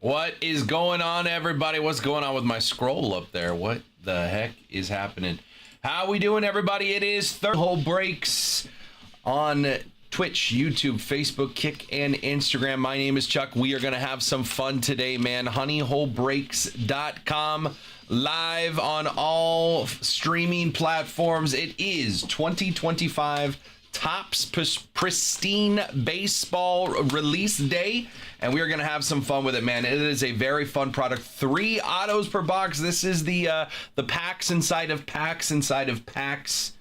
What is going on, everybody? What's going on with my scroll up there? What the heck is happening? How we doing, everybody? It is Third Hole Breaks on Twitch, YouTube, Facebook, Kick, and Instagram. My name is Chuck. We are going to have some fun today, man. honeyholebreaks.com, live on all streaming platforms. It is 2025 Topps Pristine Baseball release day, and we are going to have some fun with it, man. It is a very fun product. 3 autos per box. This is the packs inside of packs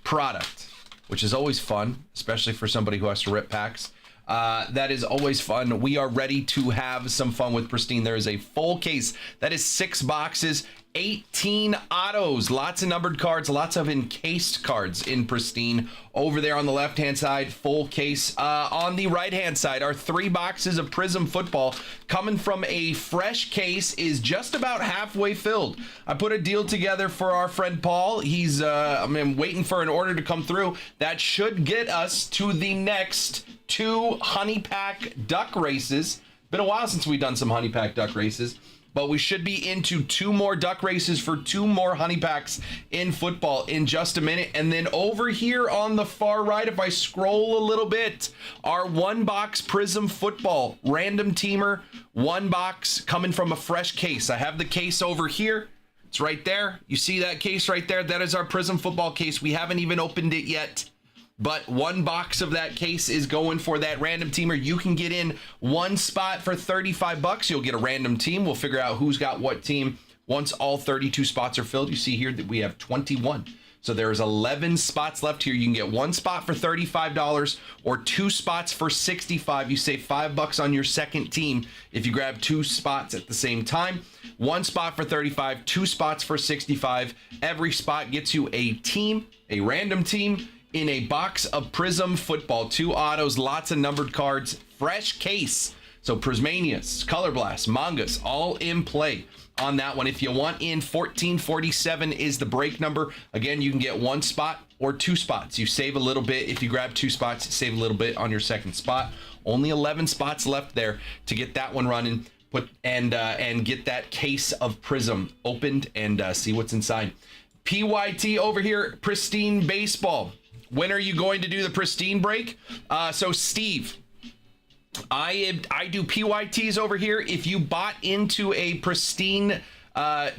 product, which is always fun, especially for somebody who has to rip packs. That is always fun. We are ready to have some fun with Pristine. There is a full case. That is 6 boxes, 18 autos, lots of numbered cards, lots of encased cards in Pristine. Over there on the left-hand side, full case. On the right-hand side are 3 boxes of Prism football coming from a fresh case, is just about halfway filled. I put a deal together for our friend Paul. He's I'm waiting for an order to come through. That should get us to the next 2 honey pack duck races. Been a while since we've done some honey pack duck races, but we should be into 2 more duck races for 2 more honey packs in football in just a minute. And then over here on the far right, if I scroll a little bit, our 1-box Prism football random teamer, 1 box coming from a fresh case. I have the case over here. It's right there. You see that case right there? That is our Prism football case. We haven't even opened it yet, but 1 box of that case is going for that random teamer. You can get in 1 spot for $35. You'll get a random team. We'll figure out who's got what team once all 32 spots are filled. You see here that we have 21. So there's 11 spots left here. You can get 1 spot for $35 or 2 spots for $65. You save $5 on your second team if you grab 2 spots at the same time. 1 spot for $35, 2 spots for $65. Every spot gets you a team, a random team, in a box of Prism football, 2 autos, lots of numbered cards, fresh case. So Prismanias, Color Blast, Mangas, all in play on that one. If you want in, 1447 is the break number. Again, you can get 1 spot or 2 spots. You save a little bit. If you grab 2 spots, you save a little bit on your second spot. Only 11 spots left there to get that one running. And get that case of Prism opened and see what's inside. PYT over here, Pristine Baseball. When are you going to do the Pristine break? So Steve, I do PYTs over here. If you bought into a Pristine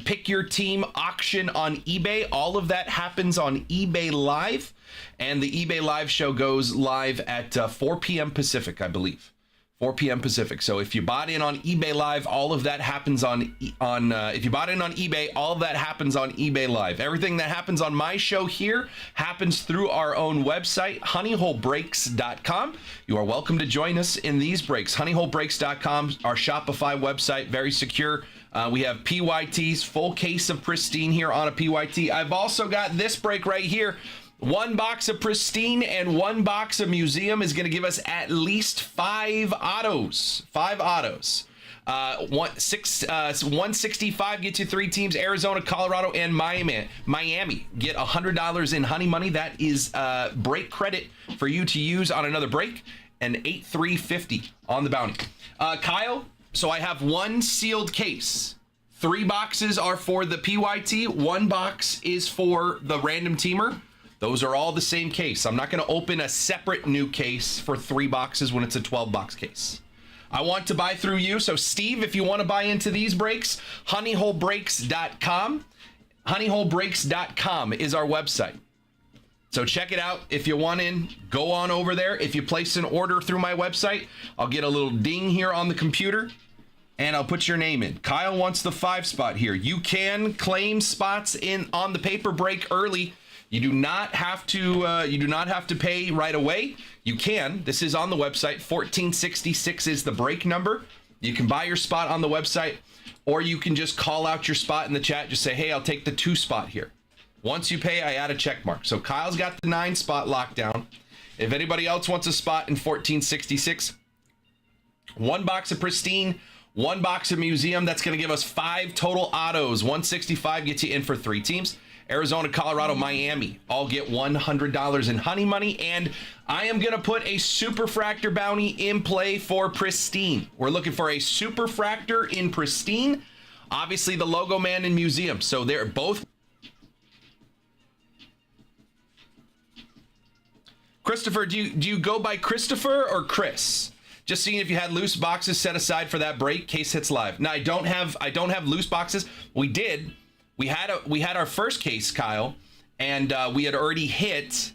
pick your team auction on eBay, all of that happens on eBay Live, and the eBay Live show goes live at 4 p.m. Pacific, I believe. 4 p.m. Pacific. So if you bought in on eBay Live, all of that happens if you bought in on eBay, all of that happens on eBay Live. Everything that happens on my show here happens through our own website, honeyholebreaks.com. You are welcome to join us in these breaks. honeyholebreaks.com, our Shopify website, very secure. We have PYTs, full case of Pristine here on a PYT. I've also got this break right here. 1 box of Pristine and 1 box of Museum is going to give us at least 5 autos. 5 autos. 165 gets you 3 teams: Arizona, Colorado, and Miami. Get $100 in honey money. That is break credit for you to use on another break, and 8350 on the bounty. Kyle, so I have 1 sealed case. 3 boxes are for the PYT. 1 box is for the random teamer. Those are all the same case. I'm not going to open a separate new case for 3 boxes when it's a 12-box case. I want to buy through you. So, Steve, if you want to buy into these breaks, honeyholebreaks.com. Honeyholebreaks.com is our website. So check it out. If you want in, go on over there. If you place an order through my website, I'll get a little ding here on the computer, and I'll put your name in. Kyle wants the 5 spot here. You can claim spots on the paper break early. You do not have to pay right away. You can. This is on the website. 1466 is the break number. You can buy your spot on the website, or you can just call out your spot in the chat. Just say, hey, I'll take the 2 spot here. Once you pay, I add a check mark. So Kyle's got the 9 spot locked down. If anybody else wants a spot in 1466, 1 box of Pristine, 1 box of Museum. That's going to give us 5 total autos. 165 gets you in for 3 teams. Arizona, Colorado, Miami all get $100 in honey money. And I am going to put a superfractor bounty in play for Pristine. We're looking for a superfractor in Pristine. Obviously, the logo man in museum. So they're both. Christopher, do you go by Christopher or Chris? Just seeing if you had loose boxes set aside for that break. Case hits live. Now I don't have loose boxes. We did. We had our first case, Kyle, and we had already hit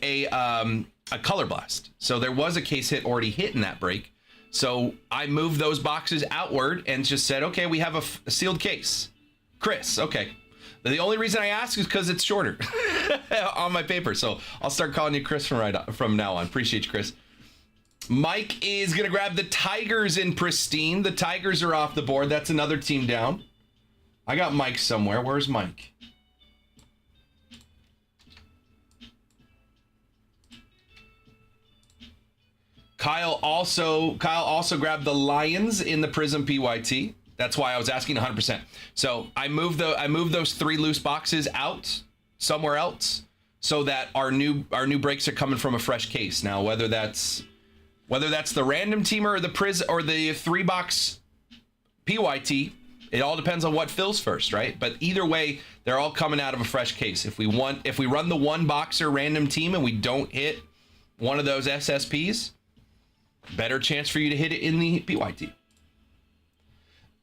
a color blast. So there was a case hit already hit in that break. So I moved those boxes outward and just said, okay, we have a sealed case. Chris, okay. The only reason I ask is because it's shorter on my paper. So I'll start calling you Chris from now on. Appreciate you, Chris. Mike is going to grab the Tigers in Pristine. The Tigers are off the board. That's another team down. I got Mike somewhere. Where's Mike? Kyle also grabbed the Lions in the Prism PYT. That's why I was asking 100%. So I moved those 3 loose boxes out somewhere else so that our new breaks are coming from a fresh case. Now, whether that's the random teamer or the or the 3-box PYT, it all depends on what fills first, right? But either way, they're all coming out of a fresh case. If we run the 1-boxer random team and we don't hit one of those SSPs, better chance for you to hit it in the PYT.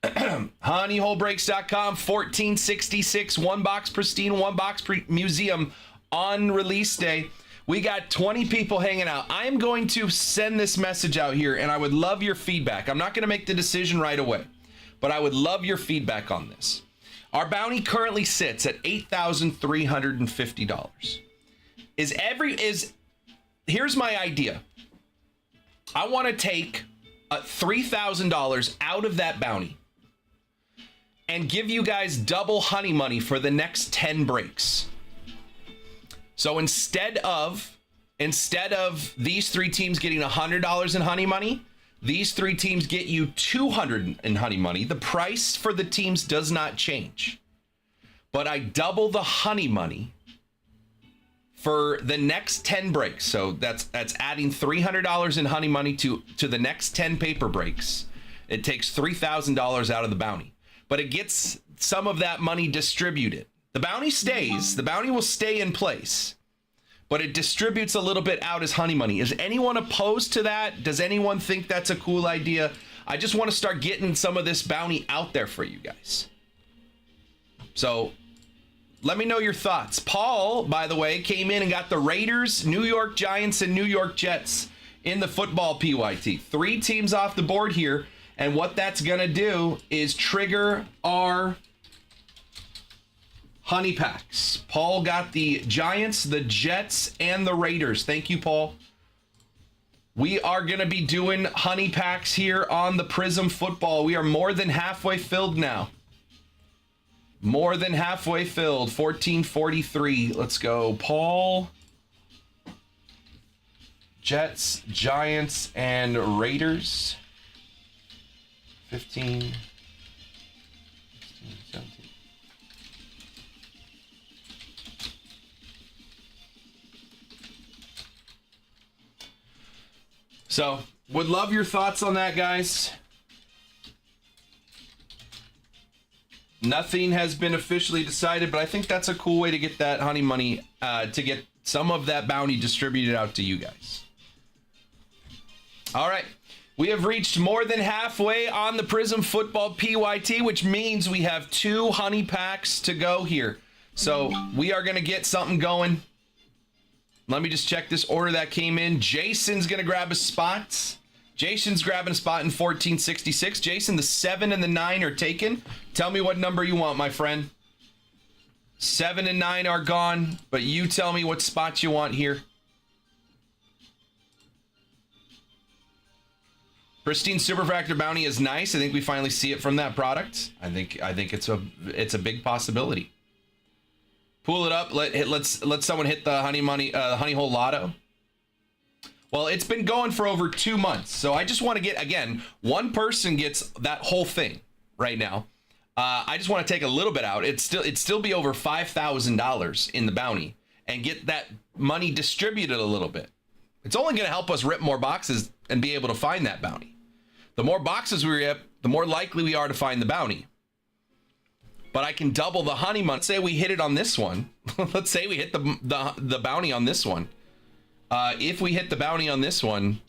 Honeyholebreaks.com, 1466, 1-box Pristine, 1-box museum on release day. We got 20 people hanging out. I am going to send this message out here, and I would love your feedback. I'm not going to make the decision right away, but I would love your feedback on this. Our bounty currently sits at $8,350. Here's my idea. I want to take $3,000 out of that bounty and give you guys double honey money for the next 10 breaks. So instead of these 3 teams getting $100 in honey money, these 3 teams get you $200 in honey money. The price for the teams does not change, but I double the honey money for the next 10 breaks. So that's adding $300 in honey money to the next 10 paper breaks. It takes $3,000 out of the bounty, but it gets some of that money distributed. The bounty stays. The bounty will stay in place, but it distributes a little bit out as honey money. Is anyone opposed to that? Does anyone think that's a cool idea? I just want to start getting some of this bounty out there for you guys. So let me know your thoughts. Paul, by the way, came in and got the Raiders, New York Giants, and New York Jets in the football PYT. 3 teams off the board here. And what that's going to do is trigger our honey packs. Paul got the Giants, the Jets, and the Raiders. Thank you, Paul. We are going to be doing honey packs here on the Prism Football. We are more than halfway filled now. More than halfway filled. 1443. Let's go. Paul, Jets, Giants, and Raiders. 15, 16, 17. So, would love your thoughts on that, guys. Nothing has been officially decided, but I think that's a cool way to get that honey money, to get some of that bounty distributed out to you guys. All right. We have reached more than halfway on the Prism Football PYT, which means we have 2 honey packs to go here. So we are going to get something going. Let me just check this order that came in. Jason's going to grab a spot. Jason's grabbing a spot in 1466. Jason, the 7 and the 9 are taken. Tell me what number you want, my friend. 7 and 9 are gone, but you tell me what spots you want here. Pristine Superfractor Bounty is nice. I think we finally see it from that product. I think it's a big possibility. Pull it up. Let someone hit the honey hole lotto. Well, it's been going for over 2 months, so I just want to get, again, one person gets that whole thing right now. I just want to take a little bit out. It'd still be over $5,000 in the bounty and get that money distributed a little bit. It's only going to help us rip more boxes and be able to find that bounty. The more boxes we rip, the more likely we are to find the bounty. But I can double the honey money. Let's say we hit it on this one. Let's say we hit the bounty on this one. If we hit the bounty on this one,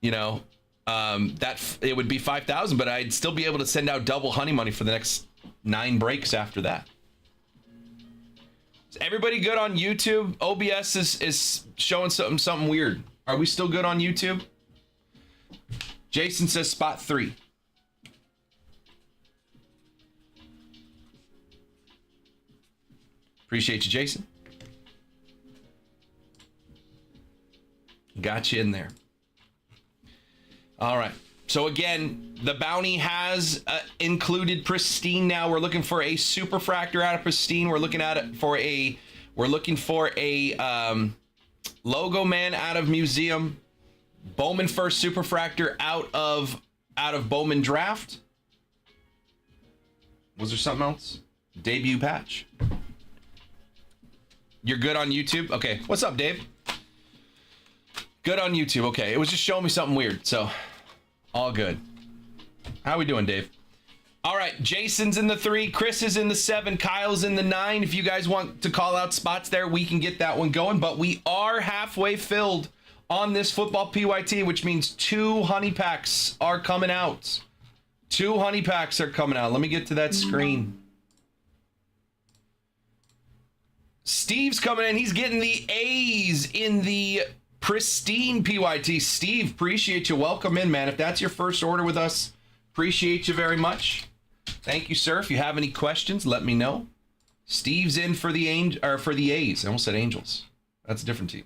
you know, that it would be 5,000, but I'd still be able to send out double honey money for the next 9 breaks after that. Is everybody good on YouTube? OBS is showing something weird. Are we still good on YouTube? Jason says spot 3. Appreciate you, Jason. Got you in there. All right. So again, the bounty has included Pristine. Now we're looking for a superfractor out of Pristine. We're looking for a logo man out of Museum. Bowman first superfractor out of Bowman draft. Was there something else? Debut patch. You're good on YouTube? Okay. What's up, Dave? Good on YouTube. Okay. It was just showing me something weird. So all good. How we doing, Dave? All right. Jason's in the 3. Chris is in the 7. Kyle's in the 9. If you guys want to call out spots there, we can get that one going. But we are halfway filled on this football PYT, which means 2 honey packs are coming out. 2 honey packs are coming out. Let me get to that screen. Steve's coming in. He's getting the A's in the Pristine PYT. Steve, appreciate you. Welcome in, man. If that's your first order with us, appreciate you very much. Thank you, sir. If you have any questions, let me know. Steve's in for the A's. I almost said Angels. That's a different team.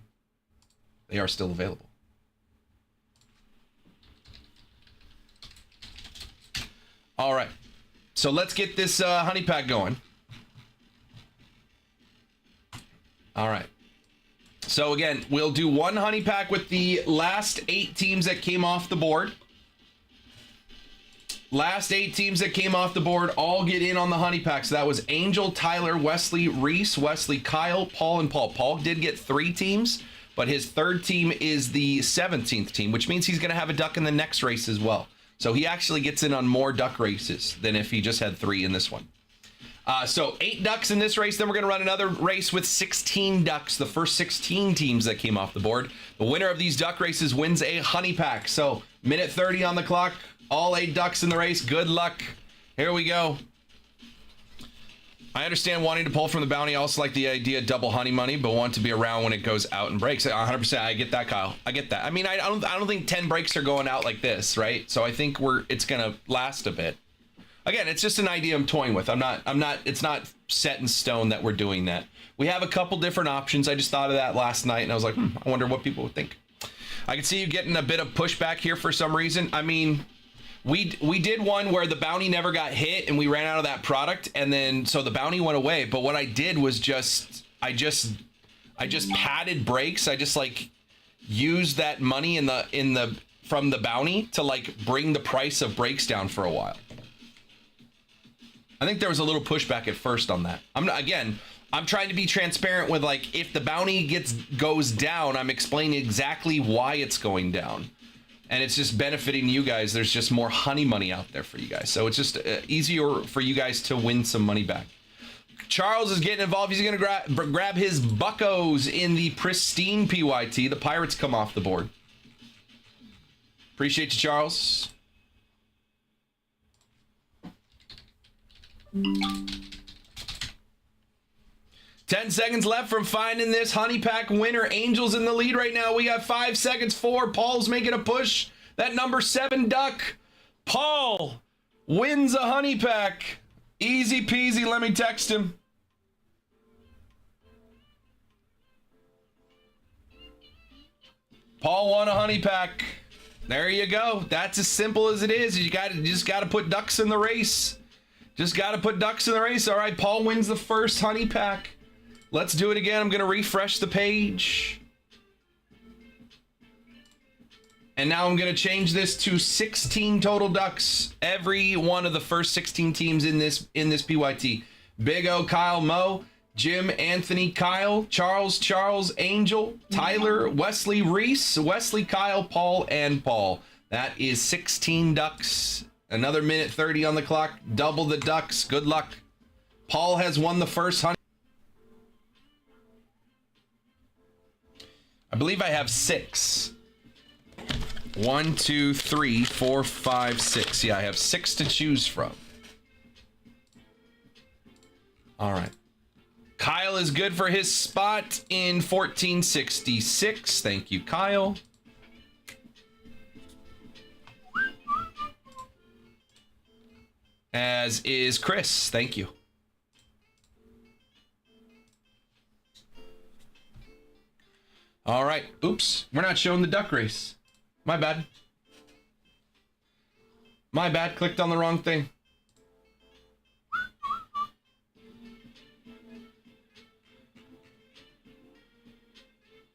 They are still available. All right. So let's get this honey pack going. All right. So again, we'll do 1 honey pack with the last 8 teams that came off the board. Last 8 teams that came off the board all get in on the honey pack. So that was Angel, Tyler, Wesley, Reese, Wesley, Kyle, Paul, and Paul. Paul did get 3 teams, but his 3rd team is the 17th team, which means he's going to have a duck in the next race as well. So he actually gets in on more duck races than if he just had 3 in this one. So 8 ducks in this race. Then we're going to run another race with 16 ducks. The first 16 teams that came off the board. The winner of these duck races wins a honey pack. So minute 30 on the clock. All 8 ducks in the race. Good luck. Here we go. I understand wanting to pull from the bounty. I also like the idea of double honey money, but want to be around when it goes out and breaks. 100%. I get that, Kyle. I get that. I mean, I don't think 10 breaks are going out like this, right? So I think it's going to last a bit. Again, it's just an idea I'm toying with. It's not set in stone that we're doing that. We have a couple different options. I just thought of that last night and I was like, I wonder what people would think. I can see you getting a bit of pushback here for some reason. I mean, we did one where the bounty never got hit and we ran out of that product, and then so the bounty went away. But what I did was I just padded breaks. I just like used that money from the bounty to like bring the price of breaks down for a while. I think there was a little pushback at first on that. I'm trying to be transparent with, like, if the bounty goes down, I'm explaining exactly why it's going down. And it's just benefiting you guys. There's just more honey money out there for you guys. So it's just easier for you guys to win some money back. Charles is getting involved. He's going to grab his buckos in the Pristine PYT. The Pirates come off the board. Appreciate you, Charles. 10 seconds left from finding this honey pack winner. Angels in the lead right now. We got 5 seconds. 4. Paul's making a push. That number 7 duck. Paul wins a honey pack. Easy peasy. Let me text him. Paul won a honey pack. There you go. That's as simple as it is. You just got to put ducks in the race. Just got to put ducks in the race. All right, Paul wins the first honey pack. Let's do it again. I'm going to refresh the page. And now I'm going to change this to 16 total ducks. Every one of the first 16 teams in this PYT. Big O, Kyle, Mo, Jim, Anthony, Kyle, Charles, Angel, Tyler, Wesley, Reese, Wesley, Kyle, Paul, and Paul. That is 16 ducks. Another minute 30 on the clock. Double the ducks. Good luck. Paul has won the first honey. I believe I have 6. 1, 2, 3, 4, 5, 6. Yeah, I have 6 to choose from. All right. Kyle is good for his spot in 1466. Thank you, Kyle. As is Chris. Thank you. All right. Oops. We're not showing the duck race. My bad. My bad. Clicked on the wrong thing.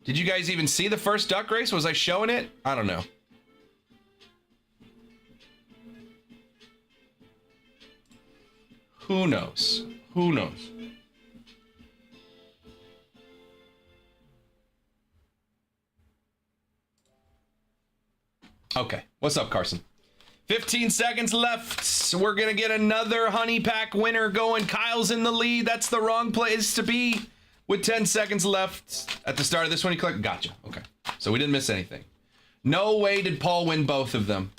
Did you guys even see the first duck race? Was I showing it? I don't know. Who knows? Who knows? Okay. What's up, Carson? 15 seconds left. We're going to get another honey pack winner going. Kyle's in the lead. That's the wrong place to be. With 10 seconds left at the start of this one, you click. Gotcha. Okay. So we didn't miss anything. No way did Paul win both of them.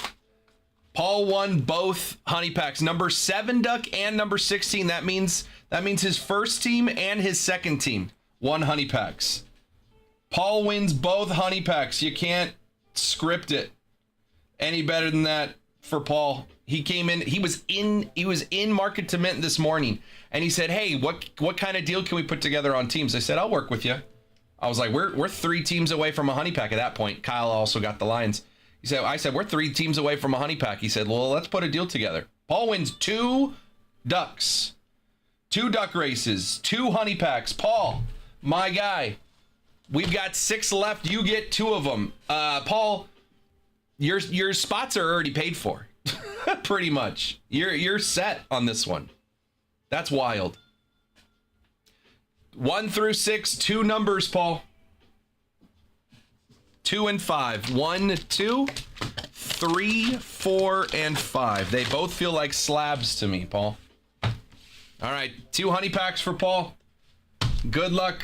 Paul won both honey packs. Number 7 duck and number 16. That means his first team and his second team won honey packs. Paul wins both honey packs. You can't script it any better than that for Paul. He came in, he was in market to mint this morning, and he said, "Hey, what kind of deal can we put together on teams?" I said, "I'll work with you." I was like, we're 3 teams away from a honey pack at that point. Kyle also got the Lions. I said, "We're 3 teams away from a honey pack." He said, "Well, let's put a deal together." Paul wins 2 ducks, 2 duck races, 2 honey packs. Paul, my guy, we've got 6 left. You get 2 of them. Paul, your spots are already paid for. Pretty much. You're set on this one. That's wild. 1 through 6, 2 numbers, Paul. 2 and 5. 1, 2, 3, 4, and 5. They both feel like slabs to me, Paul. All right, 2 honey packs for Paul. Good luck.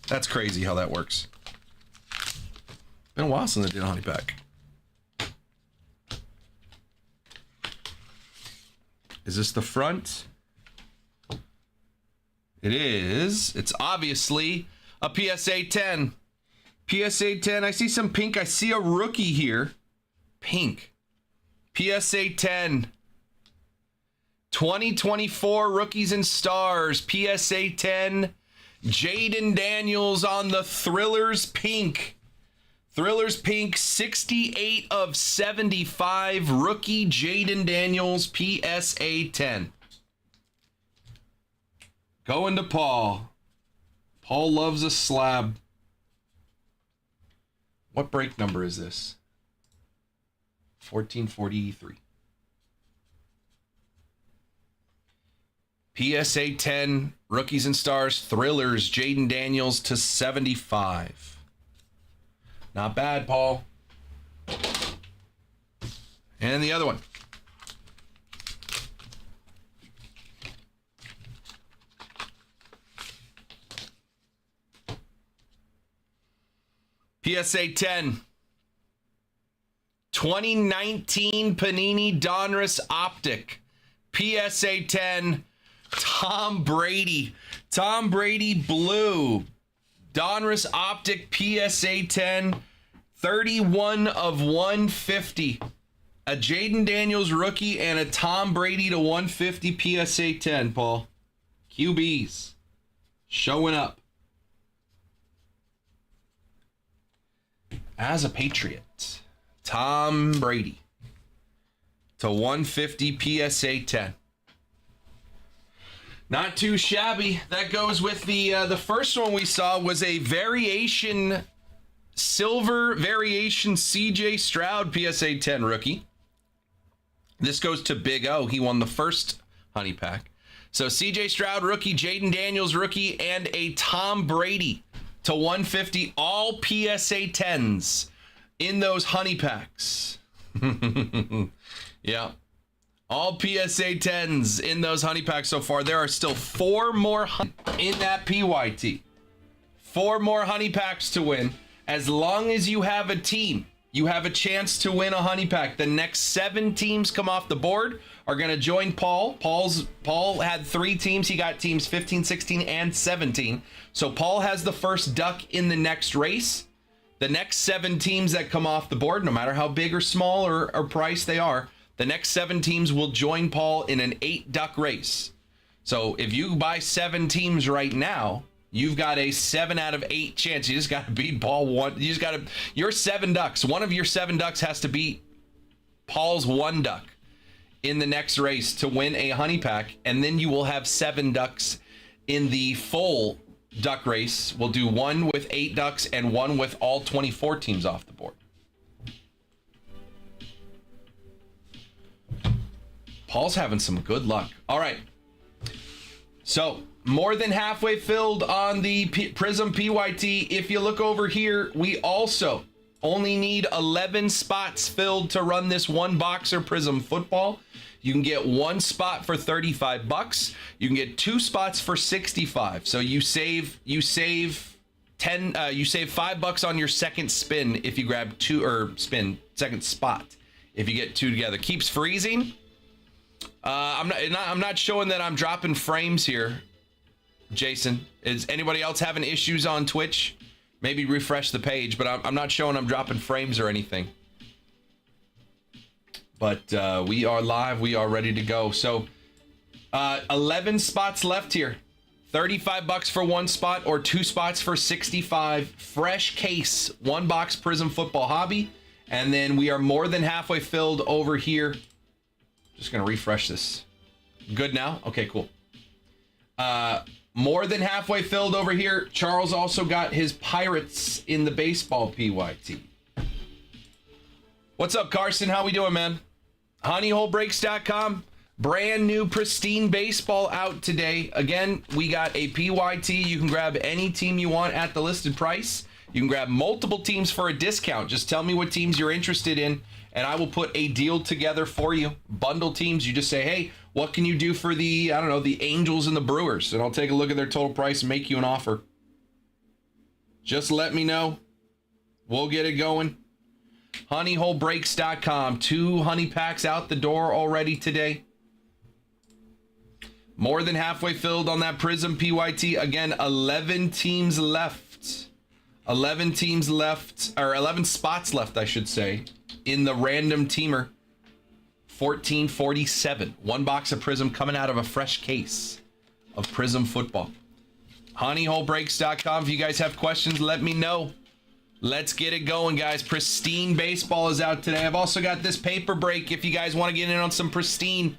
That's crazy how that works. Been a while since I did a honey pack. Is this the front? It is. It's obviously a PSA 10. PSA 10. I see some pink. I see a rookie here. Pink. PSA 10. 2024 Rookies and Stars. PSA 10. Jaden Daniels on the Thrillers pink. Thrillers pink, 68 of 75. Rookie Jaden Daniels, PSA 10. Going to Paul. Paul loves a slab. What break number is this? 1443. PSA 10, Rookies and Stars, Thrillers, Jaden Daniels to 75. Not bad, Paul. And the other one. PSA 10. 2019 Panini Donruss Optic. PSA 10. Tom Brady. Tom Brady Blue. Donruss Optic PSA 10, 31 of 150. A Jaden Daniels rookie and a Tom Brady to 150 PSA 10, Paul. QBs showing up. As a Patriot, Tom Brady to 150 PSA 10. Not too shabby. That goes with the first one we saw was a variation Silver Variation CJ Stroud PSA 10 rookie. This goes to Big O. He won the first honey pack. So CJ Stroud rookie, Jaden Daniels rookie, and a Tom Brady to 150. All PSA 10s in those honey packs. Yeah. All PSA 10s in those honey packs so far. There are still 4 more in that PYT. 4 more honey packs to win. As long as you have a team, you have a chance to win a honey pack. The next 7 teams come off the board are going to join Paul. Paul had 3 teams. He got teams 15, 16, and 17. So Paul has the first duck in the next race. The next 7 teams that come off the board, no matter how big or small or price they are, the next 7 teams will join Paul in an 8 duck race. So if you buy 7 teams right now, you've got a 7 out of 8 chance. You just got to beat Paul one. You just got to, your 7 ducks, one of your 7 ducks has to beat Paul's 1 duck in the next race to win a honey pack. And then you will have 7 ducks in the full duck race. We'll do 1 with 8 ducks and 1 with all 24 teams off the board. Paul's having some good luck. All right. So more than halfway filled on the Prism PYT. If you look over here, we also only need 11 spots filled to run this 1 boxer Prism football. You can get 1 spot for $35. You can get 2 spots for $65. So you save $5 on your second spin if you grab 2 or second spot if you get 2 together. Keeps freezing. I'm not showing that I'm dropping frames here, Jason. Is anybody else having issues on Twitch? Maybe refresh the page, but I'm not showing I'm dropping frames or anything. But we are live. We are ready to go. So 11 spots left here. $35 for 1 spot or 2 spots for $65. Fresh case, 1 box Prism Football Hobby. And then we are more than halfway filled over here. Just going to refresh this. Good now? Okay, cool. More than halfway filled over here. Charles also got his Pirates in the baseball PYT. What's up, Carson? How we doing, man? Honeyholebreaks.com. Brand new Pristine baseball out today. Again, we got a PYT. You can grab any team you want at the listed price. You can grab multiple teams for a discount. Just tell me what teams you're interested in, and I will put a deal together for you. Bundle teams. You just say, hey, what can you do for the, I don't know, the Angels and the Brewers? And I'll take a look at their total price and make you an offer. Just let me know. We'll get it going. Honeyholebreaks.com. 2 honey packs out the door already today. More than halfway filled on that Prism PYT. Again, 11 teams left. 11 teams left, or 11 spots left, I should say, in the random teamer. 1447. 1 box of Prism coming out of a fresh case of Prism football. Honeyholebreaks.com. If you guys have questions, let me know. Let's get it going, guys. Pristine baseball is out today. I've also got this paper break if you guys want to get in on some Pristine.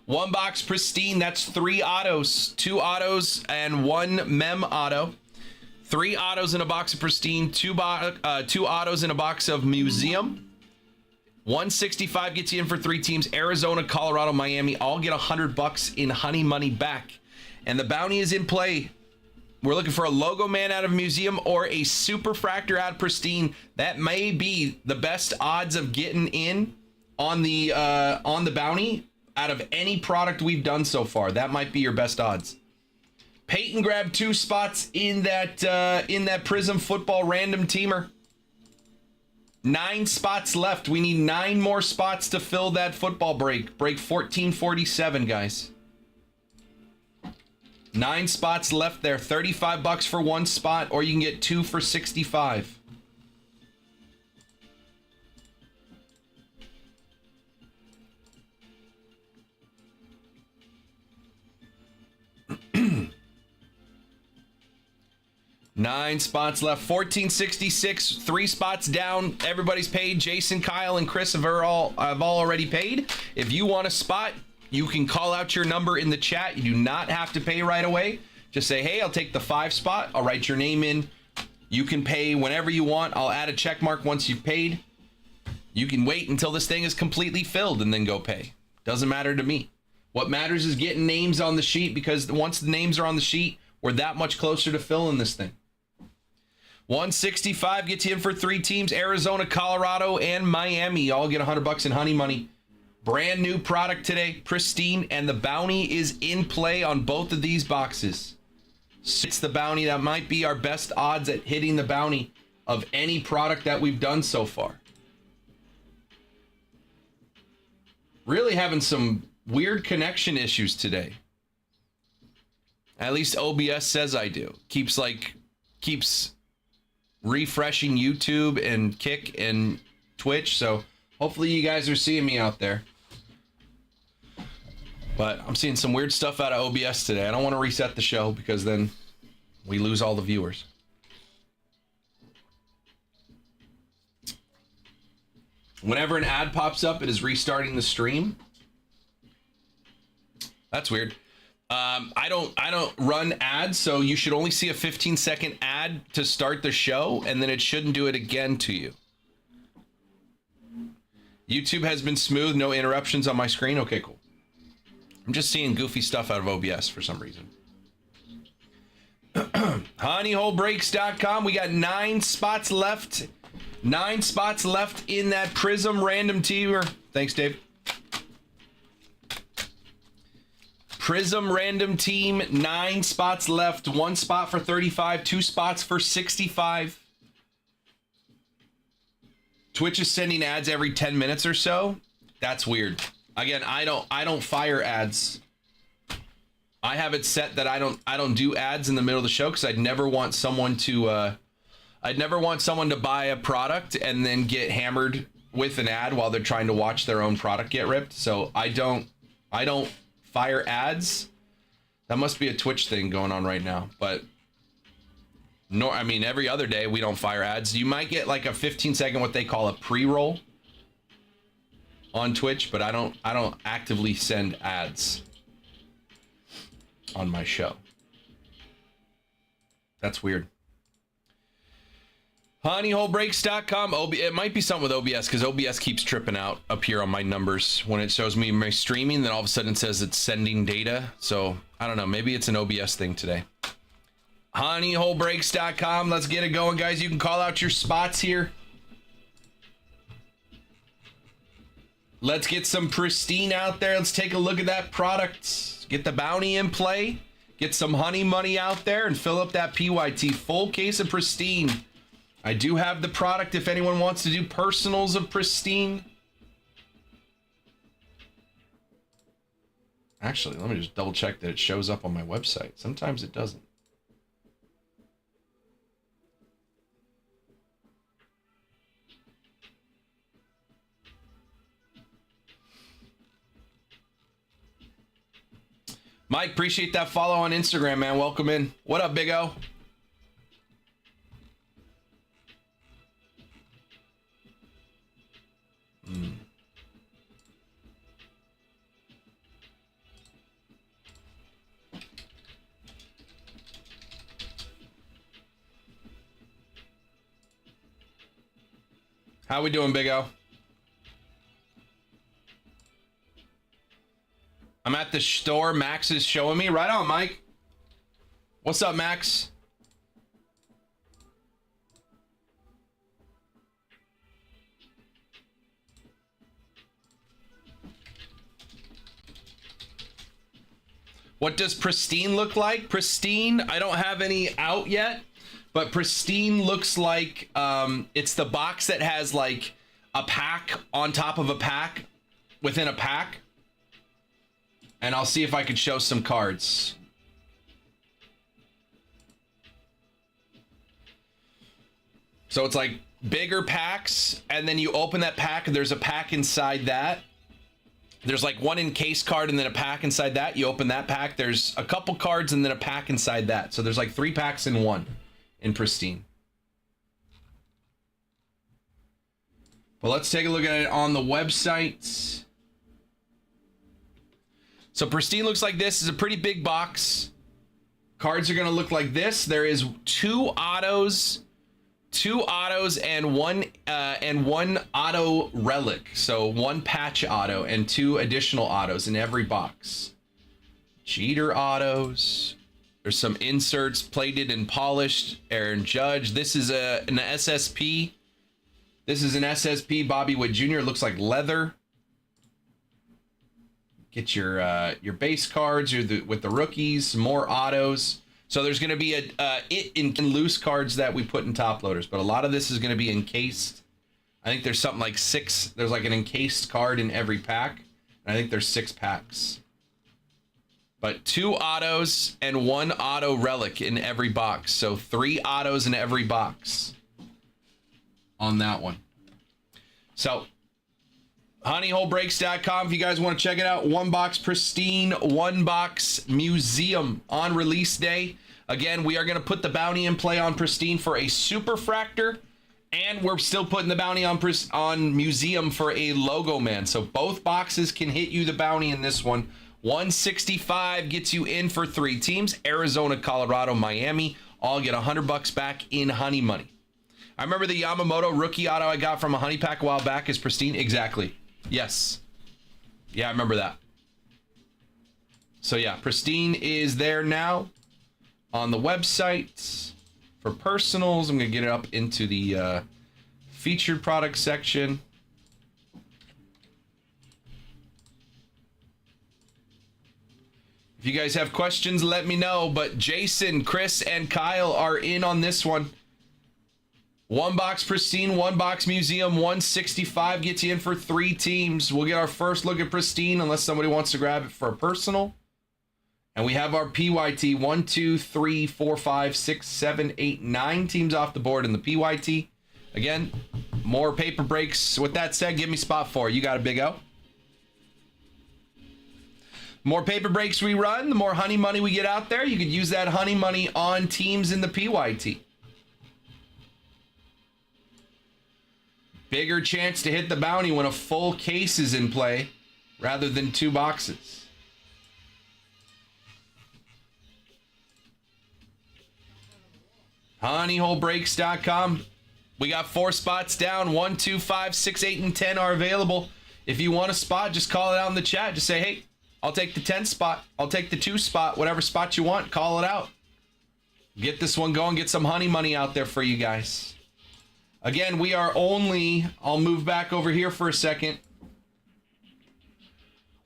1 box Pristine, that's 3 autos. 2 autos and 1 mem auto. 3 autos in a box of Pristine, 2 autos in a box of Museum. 165 gets you in for 3 teams. Arizona, Colorado, Miami all get $100 in honey money back. And the bounty is in play. We're looking for a logo man out of Museum or a superfractor out of Pristine. That may be the best odds of getting in on the bounty out of any product we've done so far. That might be your best odds. Peyton grabbed 2 spots in that Prism football random teamer. 9 spots left. We need 9 more spots to fill that football break. Break 1447, guys. 9 spots left there. $35 for 1 spot, or you can get 2 for $65. Nine spots left. 1466. 3 spots down. Everybody's paid. Jason, Kyle, and Chris have all already paid. If you want a spot, you can call out your number in the chat. You do not have to pay right away. Just say, hey, I'll take the 5 spot. I'll write your name in You can pay whenever you want. I'll add a check mark once you've paid. You can wait until this thing is completely filled and then go pay. Doesn't matter to me. What matters is getting names on the sheet, because once the names are on the sheet, we're that much closer to filling this thing. 165 gets you in for 3 teams. Arizona, Colorado, and Miami all get $100 in honey money. Brand new product today, Pristine, and the bounty is in play on both of these boxes. It's the bounty that might be our best odds at hitting the bounty of any product that we've done so far. Really having some weird connection issues today. At least OBS says I do. Keeps refreshing YouTube and Kick and Twitch. So hopefully you guys are seeing me out there. But I'm seeing some weird stuff out of OBS today. I don't want to reset the show because then we lose all the viewers. Whenever an ad pops up, it is restarting the stream. That's weird. I don't run ads, so you should only see a 15-second ad to start the show, and then it shouldn't do it again to you. YouTube has been smooth, no interruptions on my screen. Okay, cool. I'm just seeing goofy stuff out of OBS for some reason. Honeyholebreaks.com. We got 9 spots left. 9 spots left in that Prism random teamer. Thanks, Dave. Prism random team, 9 spots left. 1 spot for 35, 2 spots for 65. Twitch is sending ads every 10 minutes or so. That's weird. Again, I don't fire ads. I have it set that I don't do ads in the middle of the show because I'd never want someone to buy a product and then get hammered with an ad while they're trying to watch their own product get ripped. So I don't fire ads. That must be a Twitch thing going on right now. But no, I mean, every other day we don't fire ads. You might get like a 15-second what they call a pre-roll on Twitch, but I don't actively send ads on my show. That's weird. Honeyholebreaks.com. It might be something with OBS because OBS keeps tripping out up here on my numbers when it shows me my streaming. Then all of a sudden it says it's sending data. So I don't know. Maybe it's an OBS thing today. Honeyholebreaks.com. Let's get it going, guys. You can call out your spots here. Let's get some Pristine out there. Let's take a look at that product. Get the bounty in play. Get some honey money out there and fill up that PYT. Full case of Pristine. I do have the product if anyone wants to do personals of Pristine. Actually, let me just double check that it shows up on my website. Sometimes it doesn't. Mike, appreciate that follow on Instagram, man. Welcome in. What up, Big O? How we doing, Big O? I'm at the store. Max is showing me. Right on, Mike. What's up, Max? What does Pristine look like? Pristine, I don't have any out yet, but Pristine looks like it's the box that has like a pack on top of a pack within a pack. And I'll see if I could show some cards. So it's like bigger packs, and then you open that pack and there's a pack inside that. There's like one encased card and then a pack inside that. You open that pack, there's a couple cards and then a pack inside that. So there's like 3 packs in one in Pristine. But let's take a look at it on the website. So Pristine looks like this. Is a pretty big box. Cards are going to look like this. There is 2 autos, 2 autos and one auto relic. So 1 patch auto and 2 additional autos in every box. Jeter autos. There's some inserts, plated and polished. Aaron Judge. This is an SSP. This is an SSP. Bobby Witt Jr. Looks like leather. Get your base cards with the rookies. Some more autos. So there's going to be in loose cards that we put in top loaders, but a lot of this is going to be encased. I think there's something like 6. There's like an encased card in every pack. And I think there's 6 packs. But 2 autos and 1 auto relic in every box. So 3 autos in every box on that one. So honeyholebreaks.com if you guys want to check it out. 1 box Pristine, 1 box Museum on release day. Again, we are going to put the bounty in play on Pristine for a Superfractor, and we're still putting the bounty on Museum for a Logo Man. So both boxes can hit you the bounty in this one. 165 gets you in for 3 teams. Arizona, Colorado, Miami all get $100 back in honey money. I remember the Yamamoto rookie auto I got from a honey pack a while back is Pristine. Exactly. Yes. Yeah, I remember that. So yeah, Pristine is there now on the website for personals. I'm going to get it up into the featured product section. If you guys have questions, let me know. But Jason, Chris, and Kyle are in on this one. 1 box Pristine, 1 box Museum, 165 gets you in for 3 teams. We'll get our first look at Pristine unless somebody wants to grab it for a personal. And we have our PYT. 1, 2, 3, 4, 5, 6, 7, 8, 9 teams off the board in the PYT. Again, more paper breaks. With that said, give me spot 4. You got it, Big O. More paper breaks we run, the more honey money we get out there. You could use that honey money on teams in the PYT. Bigger chance to hit the bounty when a full case is in play rather than 2 boxes. Honeyholebreaks.com. We got 4 spots down. 1, 2, 5, 6, 8, and 10 are available. If you want a spot, just call it out in the chat. Just say, hey, I'll take the 10 spot. I'll take the 2 spot. Whatever spot you want, call it out. Get this one going. Get some honey money out there for you guys. Again, we are only, I'll move back over here for a second.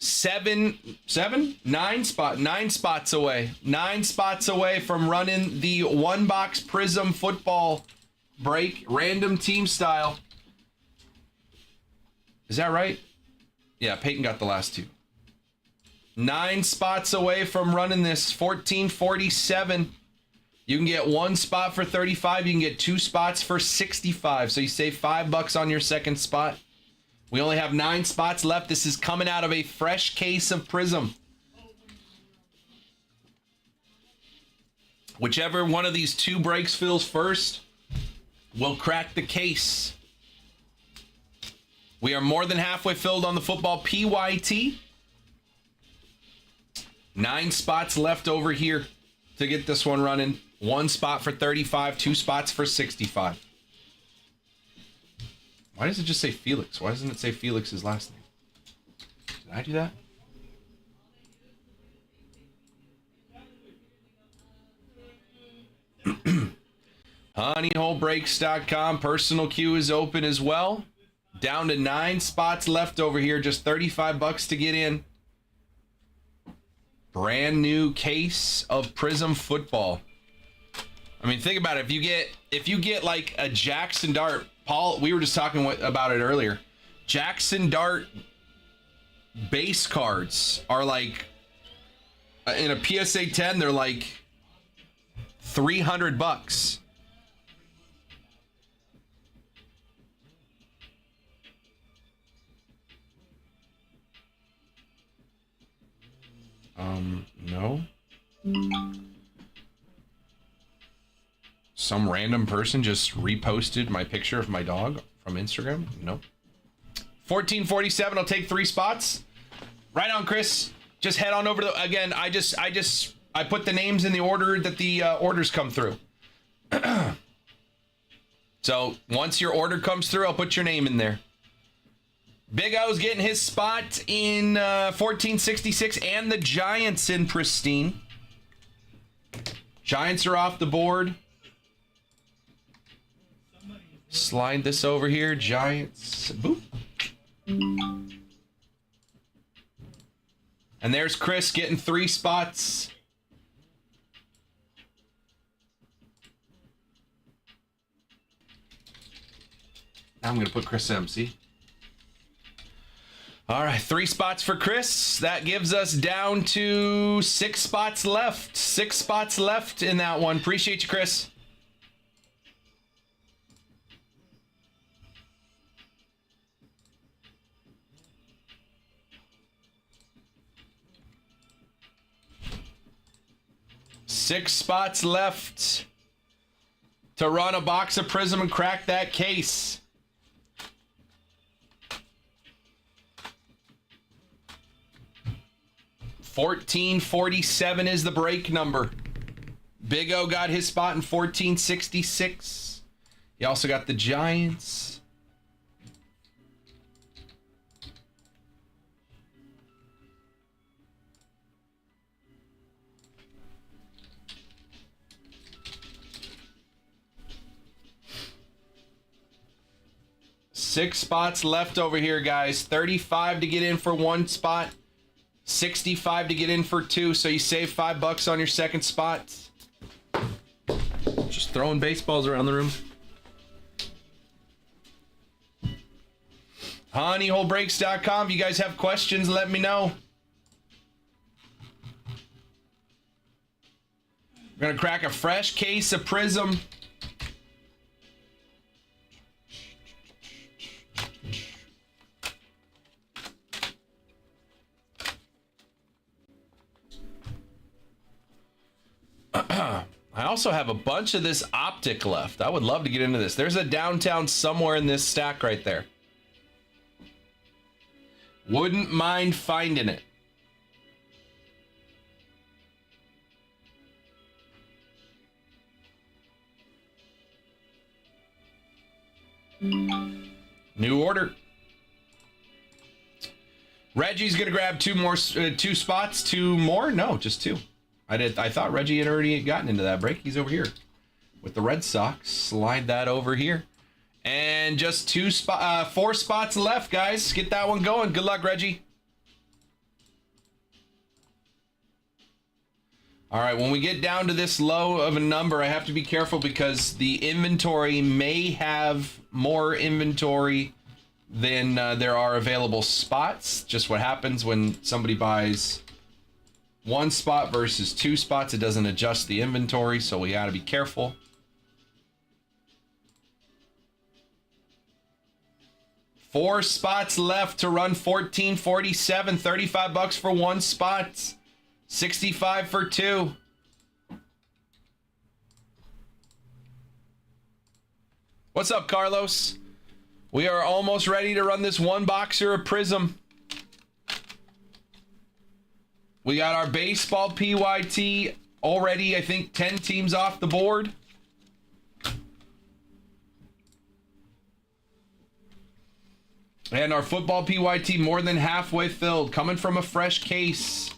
9 spots away. 9 spots away from running the 1 box Prism football break, random team style. Is that right? Yeah, Peyton got the last 2. 9 spots away from running this. 1447. You can get 1 spot for 35. You can get 2 spots for 65. So you save $5 on your second spot. We only have 9 spots left. This is coming out of a fresh case of Prism. Whichever one of these 2 breaks fills first will crack the case. We are more than halfway filled on the football PYT. 9 spots left over here to get this one running. 1 spot for 35, 2 spots for 65. Why does it just say Felix? Why doesn't it say Felix's last name? Did I do that? Honeyholebreaks.com. Personal queue is open as well. Down to 9 spots left over here. Just $35 to get in. Brand new case of Prism football. I mean, think about it. If you get like a Jackson Dart, Paul, we were just talking about it earlier. Jackson Dart base cards are like in a PSA 10, they're like $300. No. Some random person just reposted my picture of my dog from Instagram. Nope. 1447. I'll take 3 spots. Right on, Chris. Just head on over to again. I put the names in the order that the orders come through. So once your order comes through, I'll put your name in there. Big O's getting his spot in 1466 and the Giants in Pristine. Giants are off the board. Slide this over here. Giants. Boop. And there's Chris getting 3 spots. Now I'm going to put Chris MC. All right, 3 spots for Chris. That gives us down to 6 spots left. 6 spots left in that one. Appreciate you, Chris. Six spots left to run a box of Prism and crack that case. $14.47 is the break number. Big O got his spot in 14.66. He also got the Giants. Six spots left over here, guys. 35 to get in for 1 spot. 65 to get in for 2. So you save $5 on your second spot. Just throwing baseballs around the room. honeyholebreaks.com. If you guys have questions, let me know. We're going to crack a fresh case of Prism. I also have a bunch of this optic left. I would love to get into this. There's a downtown somewhere in this stack right there. Wouldn't mind finding it. New order. Reggie's gonna grab 2 more, 2 spots. 2 more? No, just 2. I thought Reggie had already gotten into that break. He's over here with the Red Sox. Slide that over here. And just 4 spots left, guys. Get that one going. Good luck, Reggie. All right, when we get down to this low of a number, I have to be careful because the inventory may have more inventory than there are available spots. Just what happens when somebody buys 1 spot versus 2 spots, it doesn't adjust the inventory, so we got to be careful. Four spots left to run 14.47, $35 for 1 spot, 65 for 2. What's up, Carlos? We are almost ready to run this 1 boxer of Prism. We got our baseball PYT already, I think 10 teams off the board. And our football PYT more than halfway filled, coming from a fresh case.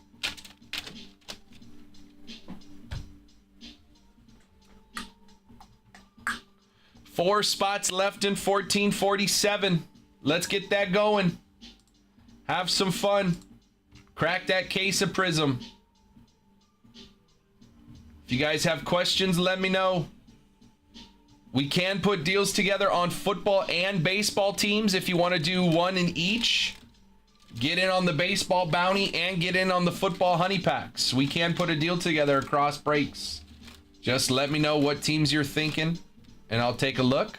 Four spots left in 14.47. Let's get that going. Have some fun. Crack that case of Prism. If you guys have questions, let me know. We can put deals together on football and baseball teams if you want to do one in each. Get in on the baseball bounty and get in on the football honey packs. We can put a deal together across breaks. Just let me know what teams you're thinking and I'll take a look.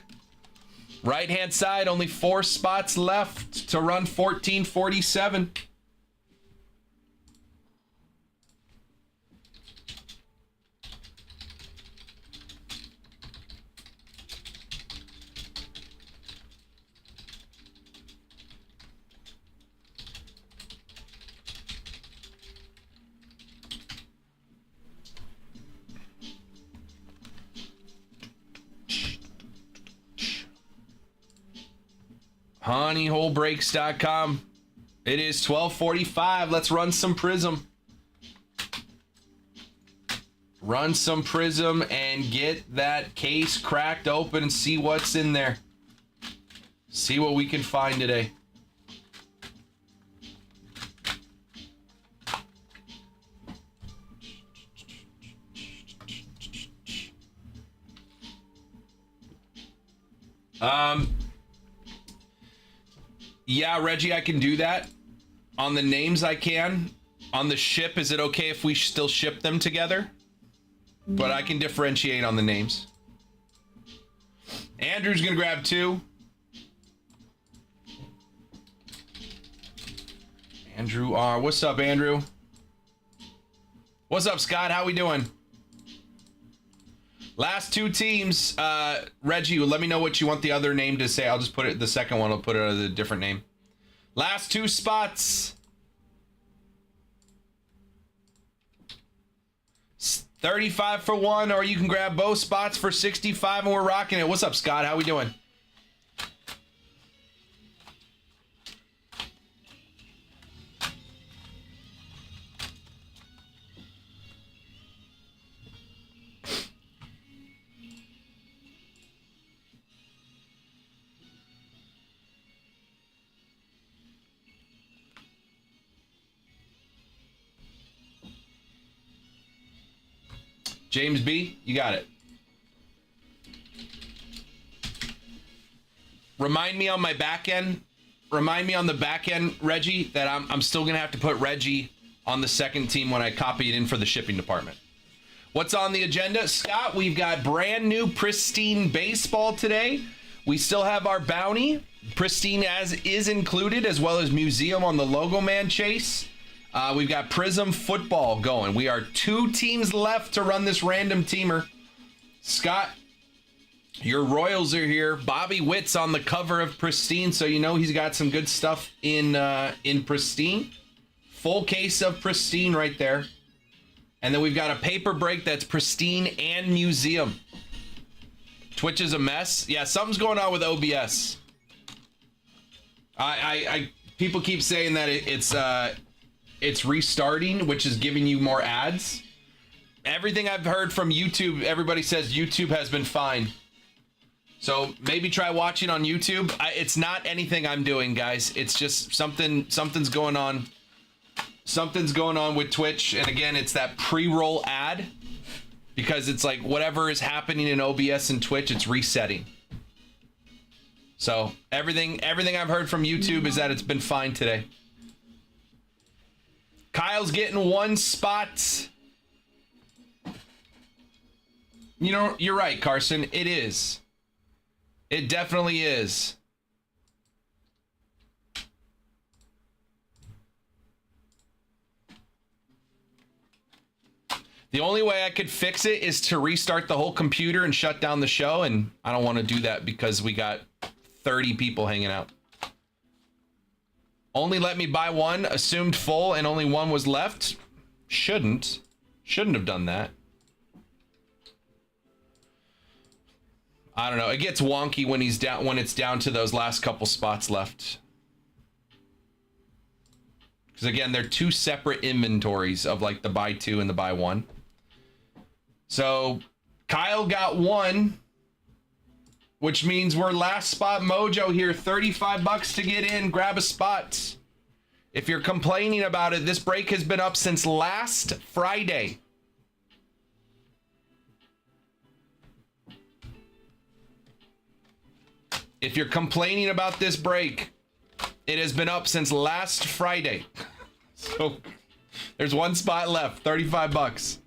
Right hand side, only 4 spots left to run 14.47. Honeyholebreaks.com. It is 12:45. Let's run some Prism. Run some Prism and get that case cracked open and see what's in there. See what we can find today. Yeah, Reggie, I can do that. On the names, I can. On the ship, is it okay if we still ship them together? But I can differentiate on the names. Andrew's gonna grab 2. Andrew R. What's up, Andrew? What's up, Scott? How we doing? Last 2 teams. Reggie, let me know what you want the other name to say. I'll just put it, the second one, I'll put it as a different name. Last 2 spots. 35 for 1, or you can grab both spots for 65, and we're rocking it. What's up, Scott? How we doing? James B, you got it. Remind me on my back end. Remind me on the back end, Reggie, that I'm still gonna have to put Reggie on the second team when I copy it in for the shipping department. What's on the agenda, Scott? We've got brand new Pristine baseball today. We still have our bounty, Pristine as is included, as well as museum on the Logo Man chase. We've got Prism football going. We are 2 teams left to run this random teamer. Scott, your Royals are here. Bobby Witt's on the cover of Pristine, so you know he's got some good stuff in Pristine. Full case of Pristine right there. And then we've got a paper break that's Pristine and museum. Twitch is a mess. Yeah, something's going on with OBS. People keep saying that it's restarting, which is giving you more ads. Everything I've heard from YouTube, everybody says YouTube has been fine. So maybe try watching on YouTube. It's not anything I'm doing, guys. It's just something's going on. Something's going on with Twitch. And again, it's that pre-roll ad, because it's like whatever is happening in OBS and Twitch, it's resetting. So everything I've heard from YouTube is that it's been fine today. Kyle's getting 1 spot. You know, you're right, Carson. It is. It definitely is. The only way I could fix it is to restart the whole computer and shut down the show, and I don't want to do that because we got 30 people hanging out. Only let me buy 1, assumed full, and only 1 was left. Shouldn't have done that. I don't know. It gets wonky when it's down to those last couple spots left. Because again, they're 2 separate inventories of like the buy 2 and the buy 1. So Kyle got 1, which means we're last spot mojo here. 35 bucks to get in. Grab a spot. If you're complaining about it, this break has been up since last Friday. If you're complaining about this break, it has been up since last Friday. So there's 1 spot left. 35 bucks.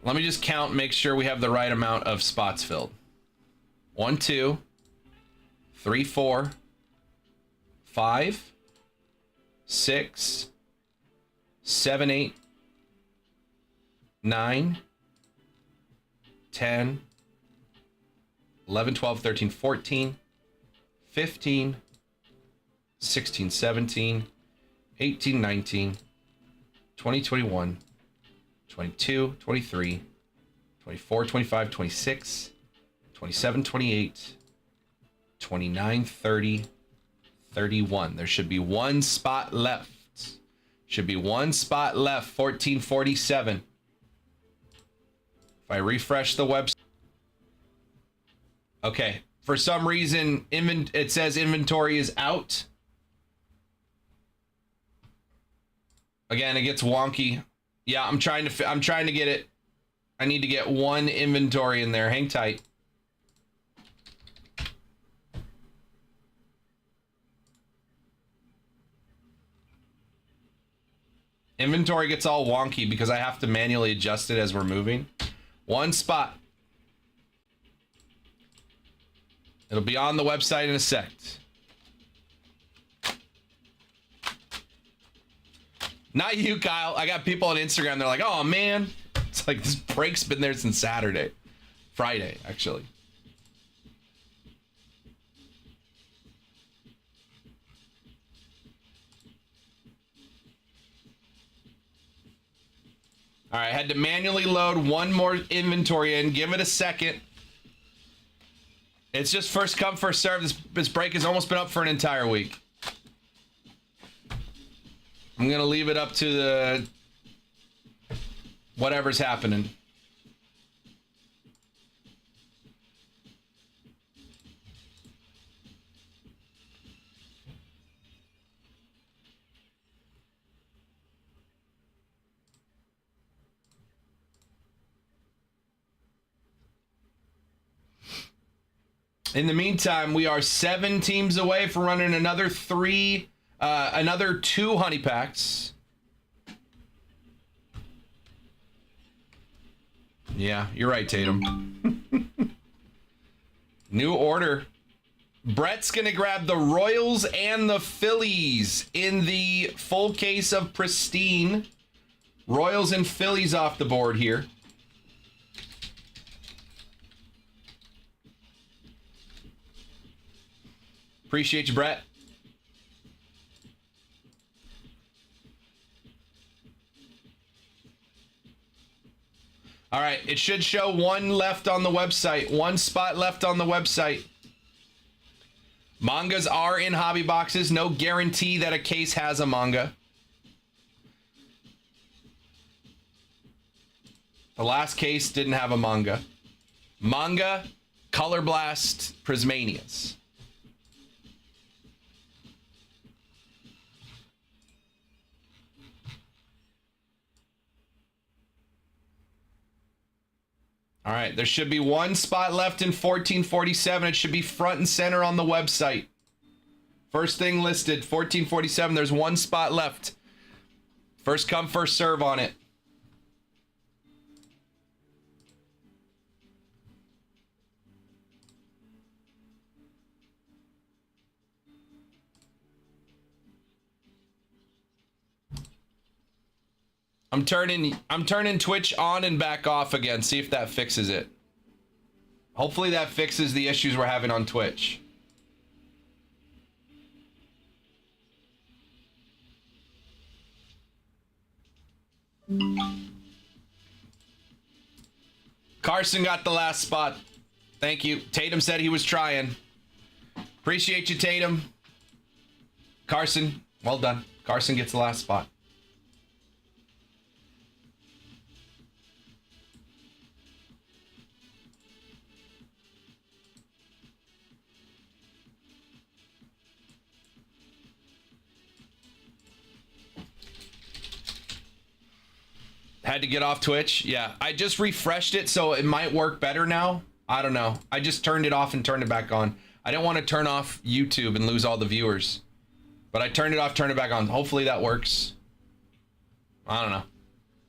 Let me just count, make sure we have the right amount of spots filled. 1, 2, 3, 4, 5, 6, 7, 8, 9, 10, 11, 12, 13, 14, 15, 16, 17, 18, 19, 20, 21, 22, 23, 24, 25, 26, 27, 28, 29, 30, 31. There should be one spot left. Should be one spot left. 1447. If I refresh the website. Okay. For some reason, it says inventory is out. Again, it gets wonky. Yeah, I'm trying to get it. I need to get one inventory in there. Hang tight. Inventory gets all wonky because I have to manually adjust it as we're moving. One spot. It'll be on the website in a sec. Not you, Kyle. I got people on Instagram. They're like, oh, man. It's like this break's been there since Saturday. Friday, actually. All right, I had to manually load one more inventory in. Give it a second. It's just first come, first serve. This break has almost been up for an entire week. I'm going to leave it up to the whatever's happening. In the meantime, we are 7 teams away from running another 2 honey packs. Yeah, you're right, Tatum. New order. Brett's gonna grab the Royals and the Phillies in the full case of Pristine. Royals and Phillies off the board here. Appreciate you, Brett. All right, it should show one left on the website. One spot left on the website. Mangas are in hobby boxes. No guarantee that a case has a manga. The last case didn't have a manga. Manga, Color Blast, Prismanias. All right, there should be one spot left in 1447. It should be front and center on the website. First thing listed, 1447. There's one spot left. First come, first serve on it. I'm turning Twitch on and back off again. See if that fixes it. Hopefully that fixes the issues we're having on Twitch. Carson got the last spot. Thank you. Tatum said he was trying. Appreciate you, Tatum. Carson, well done. Carson gets the last spot. Had to get off Twitch. Yeah, I just refreshed it, so it might work better now. I don't know. I just turned it off and turned it back on. I didn't want to turn off YouTube and lose all the viewers. But I turned it off, turned it back on. Hopefully that works. I don't know.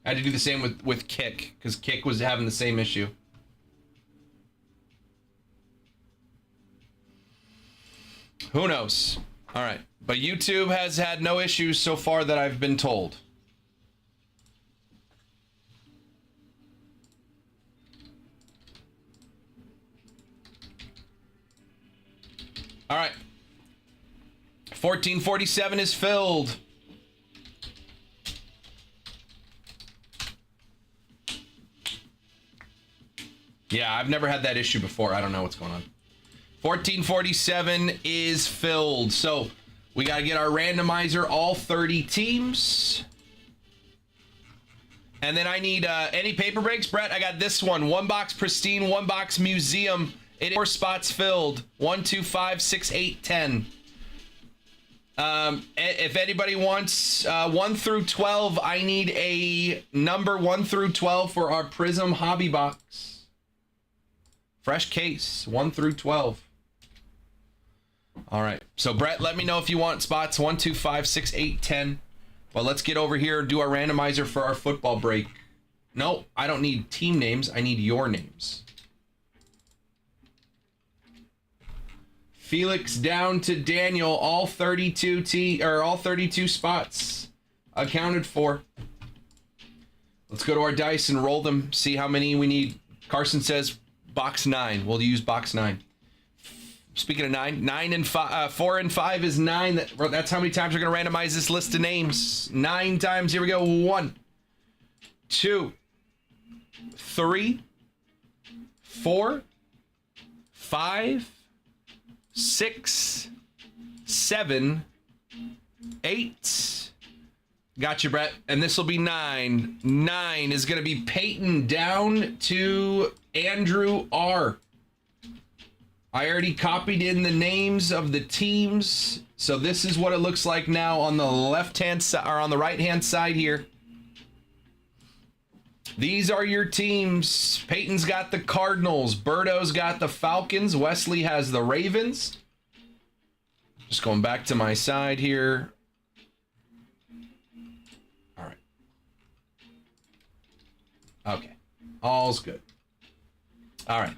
I had to do the same with Kick, because Kick was having the same issue. Who knows? All right. But YouTube has had no issues so far that I've been told. All right. 1447 is filled. Yeah, I've never had that issue before. I don't know what's going on. 1447 is filled. So we got to get our randomizer, all 30 teams. And then I need any paper breaks. Brett, I got this one. 1 box Pristine, 1 box Museum. It is 4 spots filled. 1, 2, 5, 6, 8, 10. If anybody wants 1 through 12, I need a number 1 through 12 for our Prism hobby box. Fresh case, 1 through 12. All right. So, Brett, let me know if you want spots 1, 2, 5, 6, 8, 10. Well, let's get over here and do our randomizer for our football break. No, I don't need team names. I need your names. Felix down to Daniel. All 32 spots accounted for. Let's go to our dice and roll them. See how many we need. Carson says box 9. We'll use box 9. Speaking of 9, 4 and 5 is 9. That's how many times we're going to randomize this list of names. 9 times. Here we go. 1, 2, 3, 4, 5, 6, 7, 8. Gotcha, Brett. And this will be 9. 9 is going to be Peyton down to Andrew R. I already copied in the names of the teams. So this is what it looks like now on the left-hand side, or on the right-hand side here. These are your teams. Peyton's got the Cardinals. Berto's got the Falcons. Wesley has the Ravens. Just going back to my side here. All right. Okay. All's good. All right.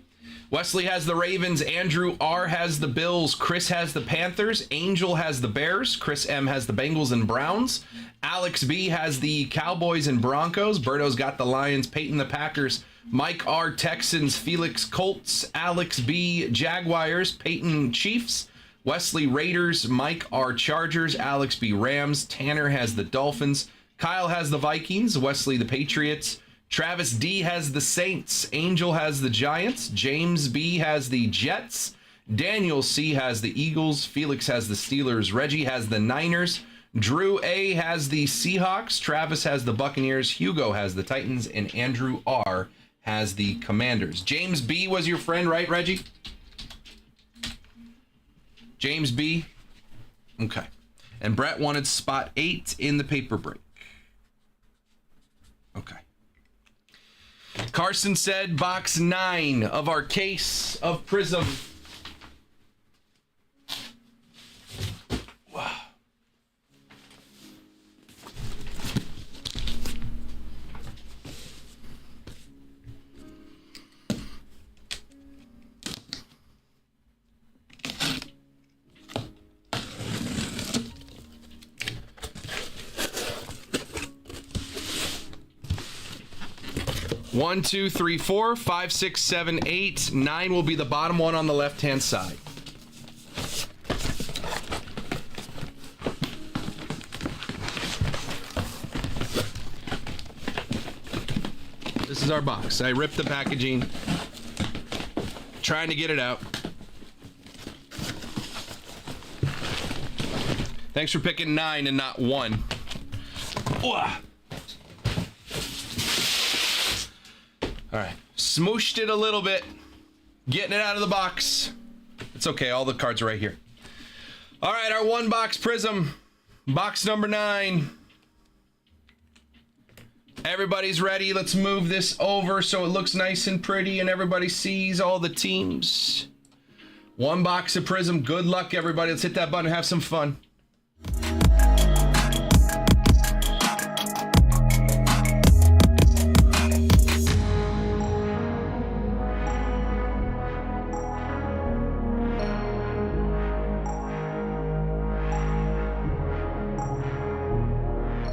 Wesley has the Ravens. Andrew R. has the Bills. Chris has the Panthers. Angel has the Bears. Chris M. has the Bengals and Browns. Alex B. has the Cowboys and Broncos. Berto's got the Lions. Peyton the Packers. Mike R. Texans. Felix Colts. Alex B. Jaguars. Peyton Chiefs. Wesley Raiders. Mike R. Chargers. Alex B. Rams. Tanner has the Dolphins. Kyle has the Vikings. Wesley the Patriots. Travis D has the Saints. Angel has the Giants. James B has the Jets. Daniel C has the Eagles. Felix has the Steelers. Reggie has the Niners. Drew A has the Seahawks. Travis has the Buccaneers. Hugo has the Titans. And Andrew R has the Commanders. James B was your friend, right, Reggie? James B. Okay. And Brett wanted spot 8 in the paper break. Okay. Carson said box 9 of our case of Prism. Wow. One, 2, 3, 4, 5, 6, 7, 8. 9 will be the bottom one on the left-hand side. This is our box. I ripped the packaging, trying to get it out. Thanks for picking 9 and not 1. All right, smooshed it a little bit, getting it out of the box. It's okay, all the cards are right here. All right, our 1 box Prism, box number 9. Everybody's ready. Let's move this over so it looks nice and pretty and everybody sees all the teams. 1 box of Prism. Good luck, everybody. Let's hit that button and have some fun.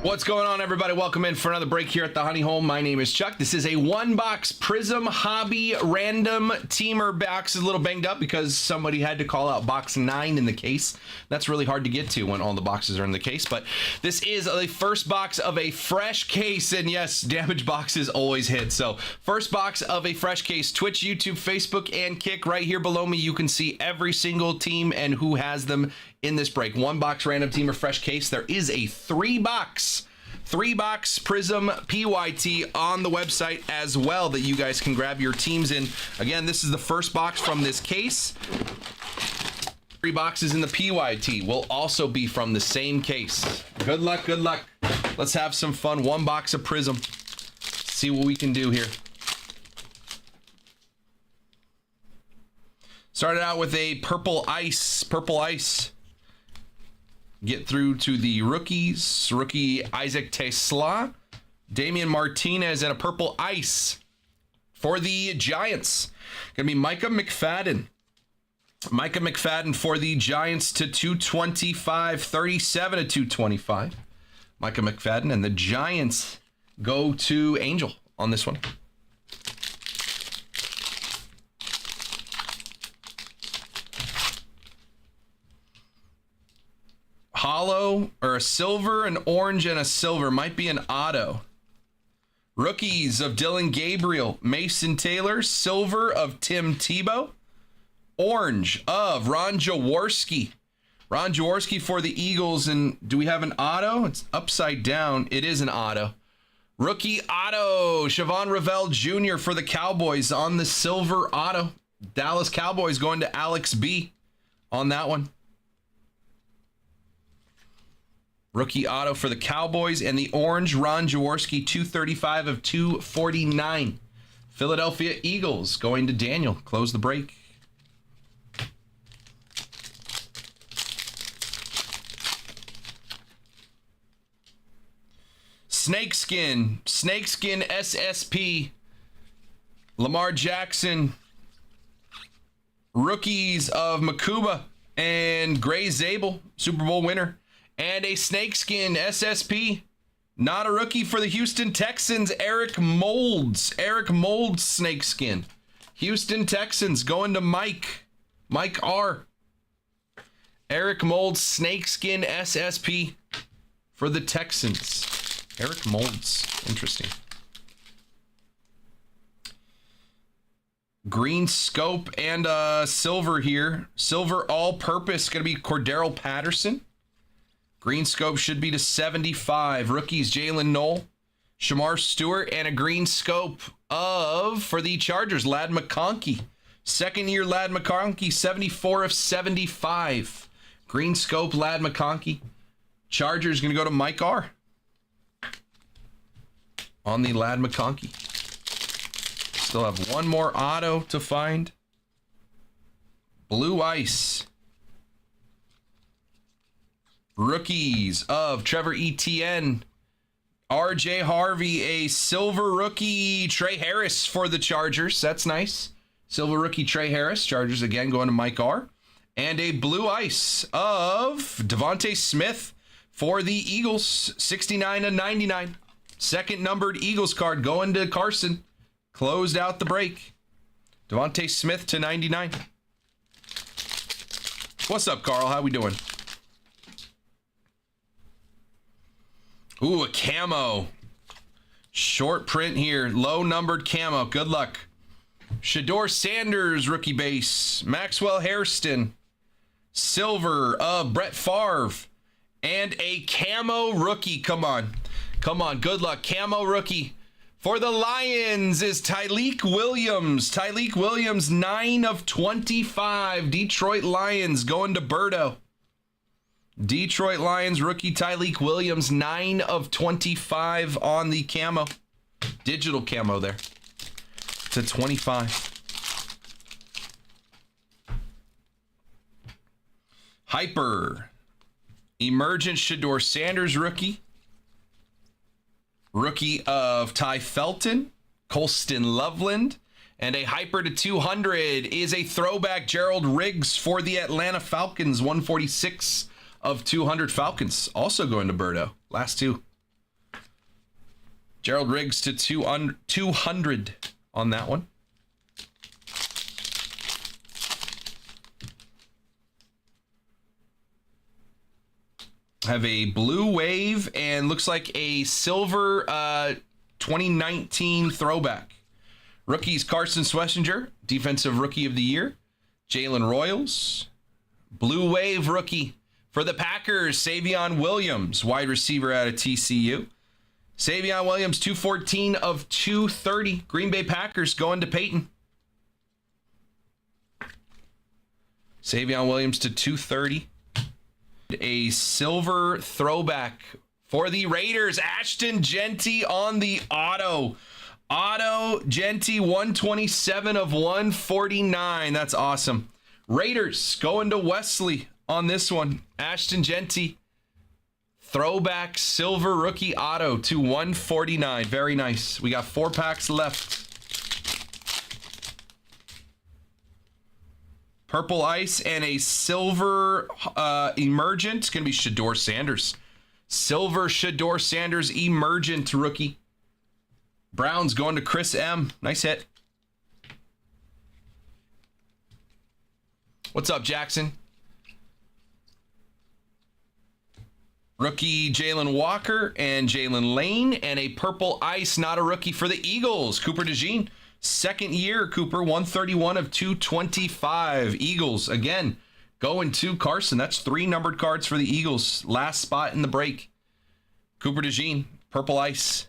What's going on, everybody? Welcome in for another break here at the Honey Hole. My name is Chuck. This is a one-box Prism Hobby random teamer box. Is a little banged up because somebody had to call out box 9 in the case. That's really hard to get to when all the boxes are in the case, but this is the first box of a fresh case, and yes, damage boxes always hit. So first box of a fresh case. Twitch, YouTube, Facebook, and Kick. Right here below me, you can see every single team and who has them in this break. One box random teamer fresh case. There is a three box Prism PYT on the website as well that you guys can grab your teams in. Again, this is the first box from this case. 3 boxes in the PYT will also be from the same case. Good luck, good luck. Let's have some fun. One box of Prism. See what we can do here. Started out with a purple ice. Get through to the rookies. Rookie Isaac Tesla, Damian Martinez, and a purple ice for the Giants. Gonna be Micah McFadden. Micah McFadden for the Giants to 225, 37 to 225. Micah McFadden, and the Giants go to Angel on this one. Hollow, or a silver, an orange, and a silver. Might be an auto. Rookies of Dylan Gabriel, Mason Taylor. Silver of Tim Tebow. Orange of Ron Jaworski. Ron Jaworski for the Eagles. And do we have an auto? It's upside down. It is an auto. Rookie auto, Siobhan Ravel Jr. for the Cowboys on the silver auto. Dallas Cowboys going to Alex B on that one. Rookie auto for the Cowboys, and the orange, Ron Jaworski, 235 of 249. Philadelphia Eagles going to Daniel. Close the break. Snakeskin SSP, Lamar Jackson. Rookies of Makuba and Gray Zabel, Super Bowl winner. And a snakeskin SSP, not a rookie for the Houston Texans, Eric Moulds snakeskin. Houston Texans going to Mike R. Eric Moulds snakeskin SSP for the Texans. Eric Moulds, interesting. Green scope and silver here. Silver all-purpose, going to be Cordero Patterson. Green scope should be to 75. Rookies, Jalen Knoll, Shamar Stewart, and a green scope for the Chargers, Ladd McConkey. Second year Ladd McConkey, 74 of 75. Green scope, Ladd McConkey. Chargers going to go to Mike R. on the Ladd McConkey. Still have one more auto to find. Blue ice. Rookies of Trevor Etienne, RJ Harvey, a silver rookie, Trey Harris for the Chargers. That's nice. Silver rookie Trey Harris. Chargers again going to Mike R. And a blue ice of Devontae Smith for the Eagles, 69 to 99. Second numbered Eagles card going to Carson. Closed out the break. Devontae Smith to 99. What's up, Carl? How we doing? Ooh, a camo. Short print here. Low numbered camo. Good luck. Shador Sanders, rookie base. Maxwell Hairston. Silver of Brett Favre. And a camo rookie. Come on. Come on. Good luck. Camo rookie. For the Lions is Tyleik Williams. Tyleik Williams, 9 of 25. Detroit Lions going to Birdo. Detroit Lions rookie Tyleik Williams, 9 of 25 on the camo. Digital camo there. To 25. Hyper. Emergent Shador Sanders rookie. Rookie of Ty Felton. Colston Loveland. And a hyper to 200 is a throwback Gerald Riggs for the Atlanta Falcons. 146 of 200 Falcons. Also going to Birdo. Last two. Gerald Riggs to 200 on that one. Have a blue wave and looks like a silver 2019 throwback. Rookies Carson Schlesinger, Defensive Rookie of the Year. Jalen Royals. Blue wave rookie for the Packers, Savion Williams, wide receiver out of TCU. Savion Williams, 214 of 230. Green Bay Packers going to Peyton. Savion Williams to 230. A silver throwback for the Raiders, Ashton Genty on the auto. Auto Genty, 127 of 149. That's awesome. Raiders going to Wesley on this one. Ashton Genty, throwback silver rookie auto to 149. Very nice. We got 4 packs left. Purple ice and a silver emergent. It's going to be Shedeur Sanders. Silver Shedeur Sanders emergent rookie. Browns going to Chris M. Nice hit. What's up, Jackson? Rookie Jalen Walker and Jalen Lane, and a purple ice, not a rookie for the Eagles. Cooper DeJean, second year, Cooper, 131 of 225. Eagles, again, going to Carson. That's 3 numbered cards for the Eagles. Last spot in the break. Cooper DeJean, purple ice.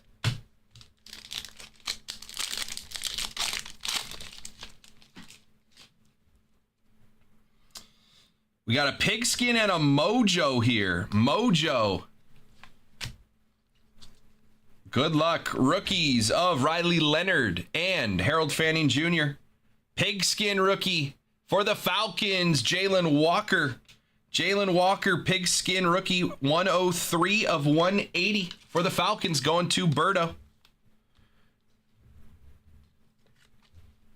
We got a pigskin and a mojo here. Mojo. Good luck. Rookies of Riley Leonard and Harold Fanning Jr. Pigskin rookie for the Falcons, Jalen Walker. Jalen Walker, pigskin rookie, 103 of 180 for the Falcons, going to Berto.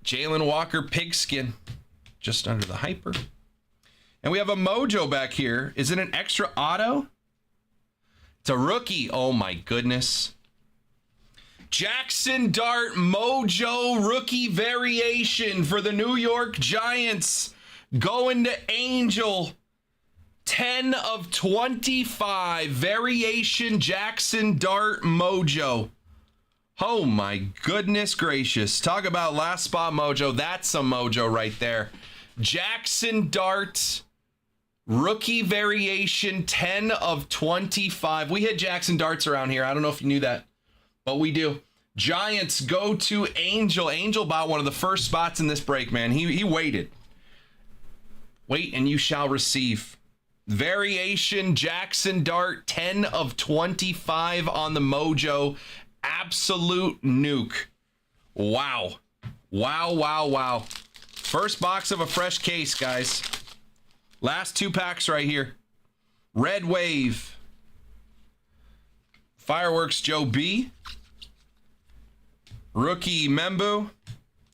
Jalen Walker, pigskin, just under the hyper. And we have a mojo back here. Is it an extra auto? It's a rookie. Oh my goodness. Jackson Dart mojo rookie variation for the New York Giants. Going to Angel. 10 of 25. Variation Jackson Dart mojo. Oh my goodness gracious. Talk about last spot mojo. That's a mojo right there. Jackson Dart. Rookie variation, 10 of 25. We hit Jackson Darts around here. I don't know if you knew that, but we do. Giants go to Angel. Angel bought one of the first spots in this break, man. He waited. Wait and you shall receive. Variation, Jackson Dart, 10 of 25 on the mojo. Absolute nuke. Wow. Wow, wow, wow. First box of a fresh case, guys. Last 2 packs right here. Red Wave. Fireworks Joe B. Rookie Membu.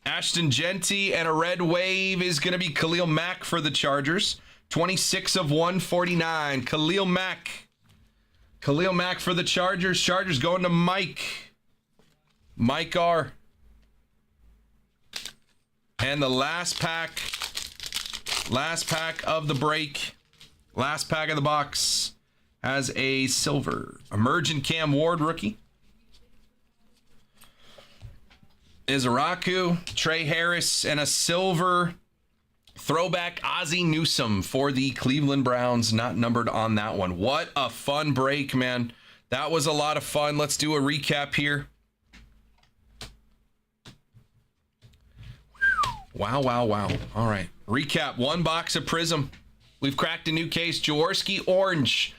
Ashton Genty. And a red wave is going to be Khalil Mack for the Chargers. 26 of 149. Khalil Mack. Khalil Mack for the Chargers. Chargers going to Mike. Mike R. And the last pack. Last pack of the break. Last pack of the box has a silver Emergent Cam Ward rookie. Izaraku, Trey Harris, and a silver throwback Ozzie Newsome for the Cleveland Browns. Not numbered on that one. What a fun break, man. That was a lot of fun. Let's do a recap here. Wow, wow, wow. All right. Recap. 1 box of Prism. We've cracked a new case. Jaworski Orange.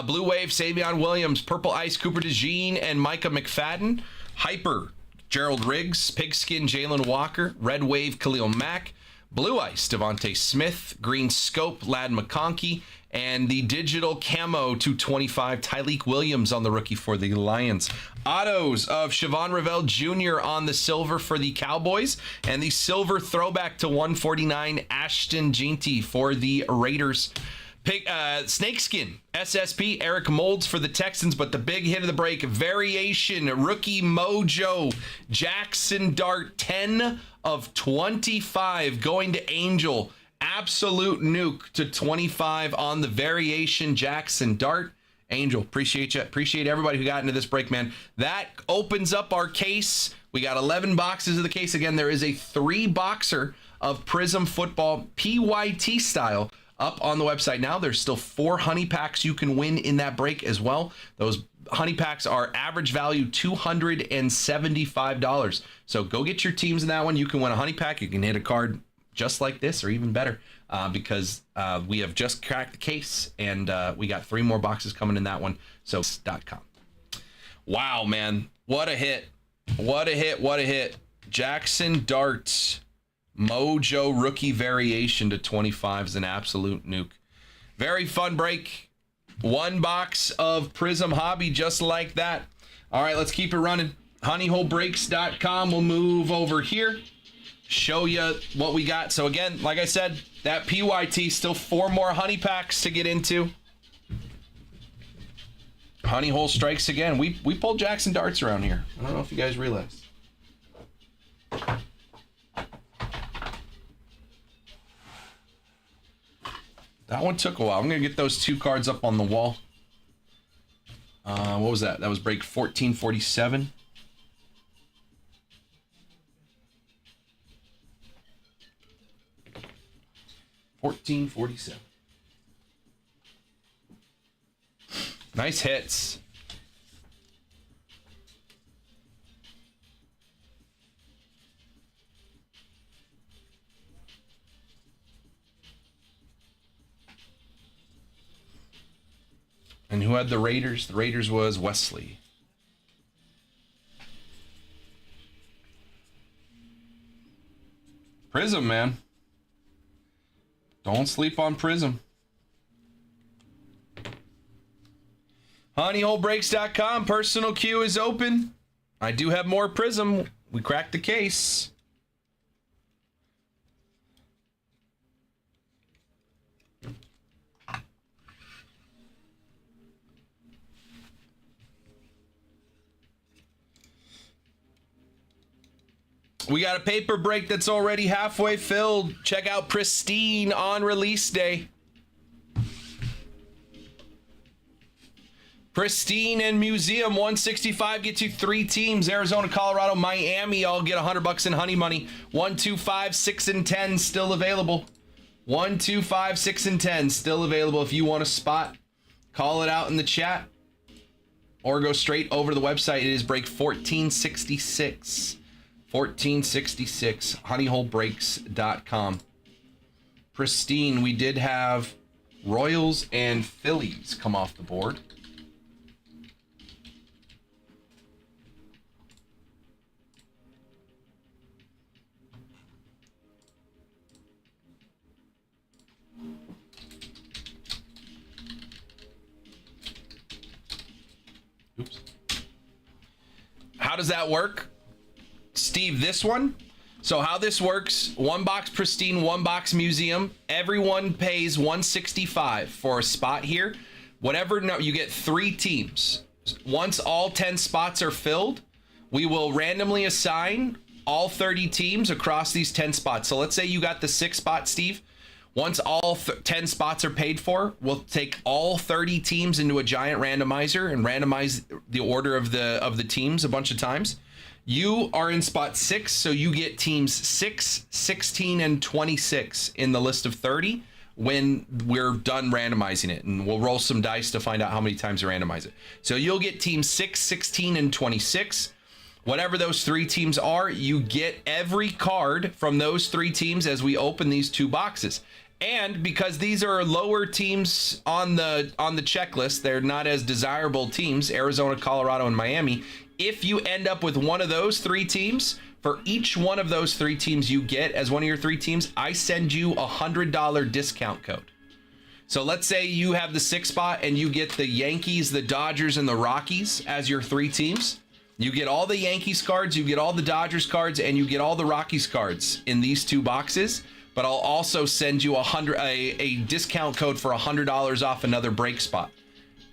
Blue Wave, Savion Williams. Purple Ice, Cooper DeJean and Micah McFadden. Hyper, Gerald Riggs. Pigskin, Jalen Walker. Red Wave, Khalil Mack. Blue Ice, Devontae Smith. Green Scope, Lad McConkey. And the digital camo 225, Tyleek Williams on the rookie for the Lions. Autos of Siobhan Revell Jr. on the silver for the Cowboys. And the silver throwback to 149, Ashton Genty for the Raiders. Snakeskin, SSP, Eric Molds for the Texans, but the big hit of the break, variation, rookie mojo, Jackson Dart, 10 of 25 going to Angel. Absolute nuke to 25 on the variation, Jackson Dart. Angel, appreciate you. Appreciate everybody who got into this break, man. That opens up our case. We got 11 boxes of the case. Again, there is a 3-boxer of Prism Football PYT style up on the website now. There's still 4 honey packs you can win in that break as well. Those honey packs are average value $275. So go get your teams in that one. You can win a honey pack. You can hit a card just like this or even better because we have just cracked the case and we got 3 more boxes coming in that one. So .com. Wow, man. What a hit. What a hit. What a hit. Jackson Dart. Mojo rookie variation to 25 is an absolute nuke. Very fun break. 1 box of Prism Hobby just like that. All right, let's keep it running. honeyholebreaks.com. We'll move over here. Show you what we got. So again, like I said, that PYT, still 4 more honey packs to get into. Honey hole strikes again. We pulled Jackson Darts around here. I don't know if you guys realized. That one took a while. I'm going to get those 2 cards up on the wall. What was that? That was break 1447. Nice hits. And who had the Raiders? The Raiders was Wesley. Prism, man. Don't sleep on Prism. honeyholebreaks.com. Personal queue is open. I do have more Prism. We cracked the case. We got a paper break that's already halfway filled. Check out Pristine on release day. Pristine and Museum 165 gets you 3 teams. Arizona, Colorado, Miami all get $100 in honey money. 1, 2, 5, 6, and 10 still available. 1, 2, 5, 6, and 10 still available. If you want a spot, call it out in the chat or go straight over to the website. It is break 1466. 1466, honeyholebreaks.com. Pristine, we did have Royals and Phillies come off the board. Oops. How does that work? Steve, this one. So how this works, 1 box Pristine, 1 box Museum. Everyone pays $165 for a spot here. Whatever, no, you get 3 teams. Once all 10 spots are filled, we will randomly assign all 30 teams across these 10 spots. So let's say you got the 6 spot, Steve. Once all 10 spots are paid for, we'll take all 30 teams into a giant randomizer and randomize the order of the teams a bunch of times. You are in spot 6, so you get teams 6, 16, and 26 in the list of 30 when we're done randomizing it. And we'll roll some dice to find out how many times to randomize it. So you'll get teams 6, 16, and 26. Whatever those 3 teams are, you get every card from those 3 teams as we open these 2 boxes. And because these are lower teams on the checklist, they're not as desirable teams, Arizona, Colorado, and Miami. If you end up with one of those 3 teams, for each one of those 3 teams you get as one of your 3 teams, I send you a $100 discount code. So let's say you have the 6 spot and you get the Yankees, the Dodgers, and the Rockies as your 3 teams. You get all the Yankees cards, you get all the Dodgers cards, and you get all the Rockies cards in these 2 boxes. but I'll also send you a discount code for $100 off another break spot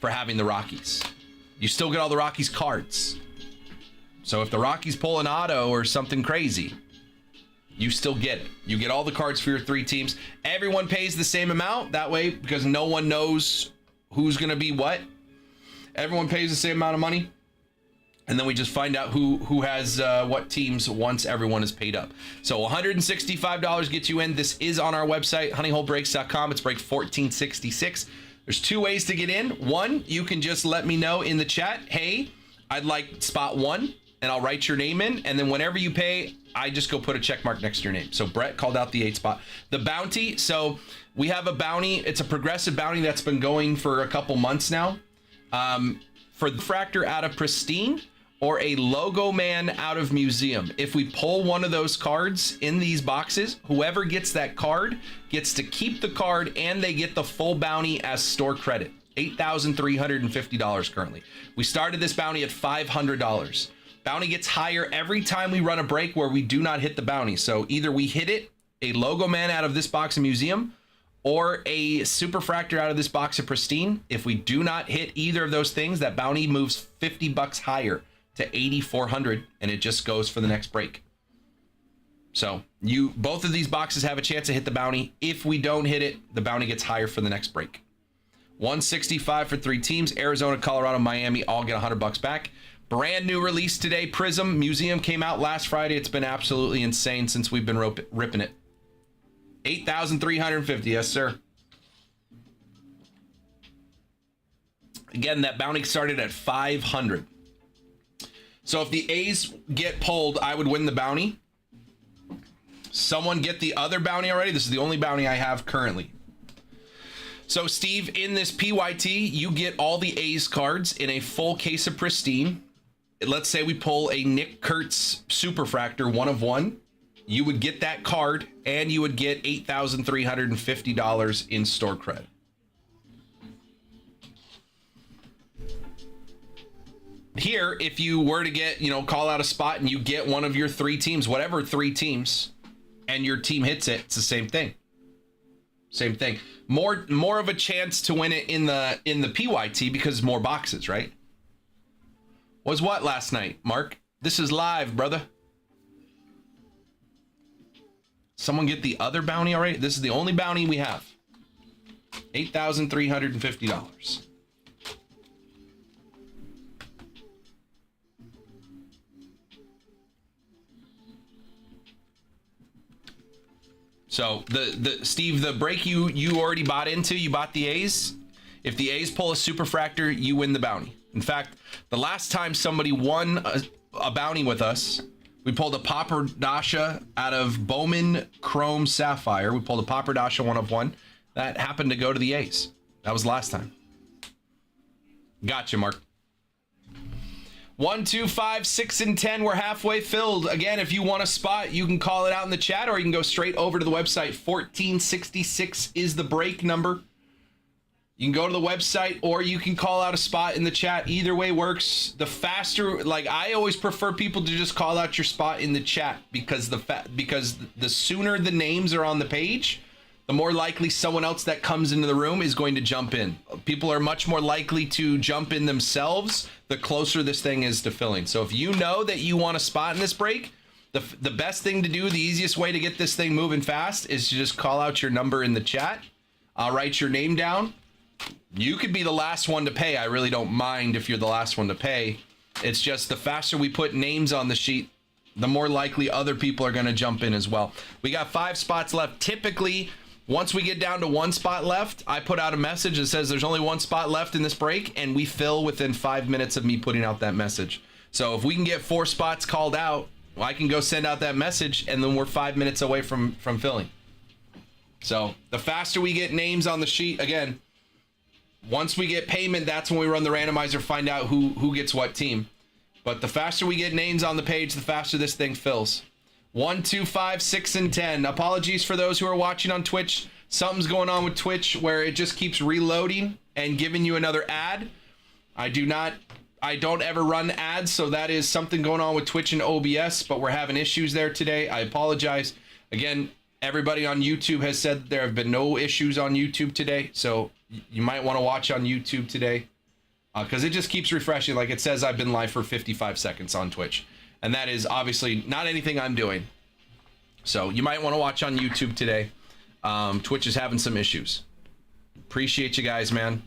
for having the Rockies. You still get all the Rockies cards. So if the Rockies pull an auto or something crazy, you still get it. You get all the cards for your 3 teams. Everyone pays the same amount that way because no one knows who's going to be what. Everyone pays the same amount of money. And then we just find out who has what teams once everyone is paid up. So $165 gets you in. This is on our website, honeyholebreaks.com. It's break 1466. There's 2 ways to get in. One, you can just let me know in the chat, hey, I'd like spot 1, and I'll write your name in. And then whenever you pay, I just go put a check mark next to your name. So Brett called out the 8 spot. The bounty, so we have a bounty. It's a progressive bounty that's been going for a couple months now. For the Fractor out of Pristine or a Logo Man out of Museum. If we pull one of those cards in these boxes, whoever gets that card gets to keep the card and they get the full bounty as store credit. $8,350 currently. We started this bounty at $500. Bounty gets higher every time we run a break where we do not hit the bounty. So either we hit it, a Logo Man out of this box of Museum, or a Super Fractor out of this box of Pristine. If we do not hit either of those things, that bounty moves $50 higher to $8,400, and it just goes for the next break. So both of these boxes have a chance to hit the bounty. If we don't hit it, the bounty gets higher for the next break. $165 for 3 teams. Arizona, Colorado, Miami all get $100 back. Brand new release today. Prism Museum came out last Friday. It's been absolutely insane since we've been ripping it. $8,350, yes sir. Again, that bounty started at $500. So if the A's get pulled, I would win the bounty. Someone get the other bounty already. This is the only bounty I have currently. So Steve, in this PYT, you get all the A's cards in a full case of Pristine. Let's say we pull a Nick Kurtz Super Fractor 1 of 1. You would get that card and you would get $8,350 in store credit. Here, if you were to get, call out a spot and you get one of your 3 teams, whatever 3 teams, and your team hits it, it's the same thing. Same thing. More of a chance to win it in the PYT because more boxes, right? Was what last night, Mark? This is live, brother. Someone get the other bounty already? This is the only bounty we have. $8,350. So Steve, the break you already bought into, you bought the A's. If the A's pull a Super Fractor, you win the bounty. In fact, the last time somebody won a bounty with us, we pulled a Popper Dasha out of Bowman Chrome Sapphire. We pulled a Popper Dasha 1 of 1. That happened to go to the A's. That was last time. Gotcha, Mark. 1, 2, 5, 6, and 10. We're halfway filled. Again, if you want a spot, you can call it out in the chat, or you can go straight over to the website. 1466 is the break number. You can go to the website, or you can call out a spot in the chat. Either way works. The faster, I always prefer people to just call out your spot in the chat because the sooner the names are on the page, the more likely someone else that comes into the room is going to jump in. People are much more likely to jump in themselves the closer this thing is to filling. So if you know that you want a spot in this break, the best thing to do, the easiest way to get this thing moving fast is to just call out your number in the chat. I'll write your name down. You could be the last one to pay. I really don't mind if you're the last one to pay. It's just the faster we put names on the sheet, the more likely other people are going to jump in as well. We got 5 spots left. Typically, once we get down to 1 spot left, I put out a message that says there's only 1 spot left in this break, and we fill within 5 minutes of me putting out that message. So if we can get 4 spots called out, well, I can go send out that message, and then we're 5 minutes away from filling. So the faster we get names on the sheet, again, once we get payment, that's when we run the randomizer, find out who gets what team. But the faster we get names on the page, the faster this thing fills. 1, 2, 5, 6, and 10. Apologies for those who are watching on Twitch. Something's going on with Twitch where it just keeps reloading and giving you another ad. I don't ever run ads, so that is something going on with Twitch and OBS, but we're having issues there today. I apologize. Again, Everybody on YouTube has said that there have been no issues on YouTube today, so you might want to watch on YouTube today because it just keeps refreshing. Like it says I've been live for 55 seconds on Twitch, and that is obviously not anything I'm doing. So you might want to watch on YouTube today. Twitch is having some issues. Appreciate you guys, man.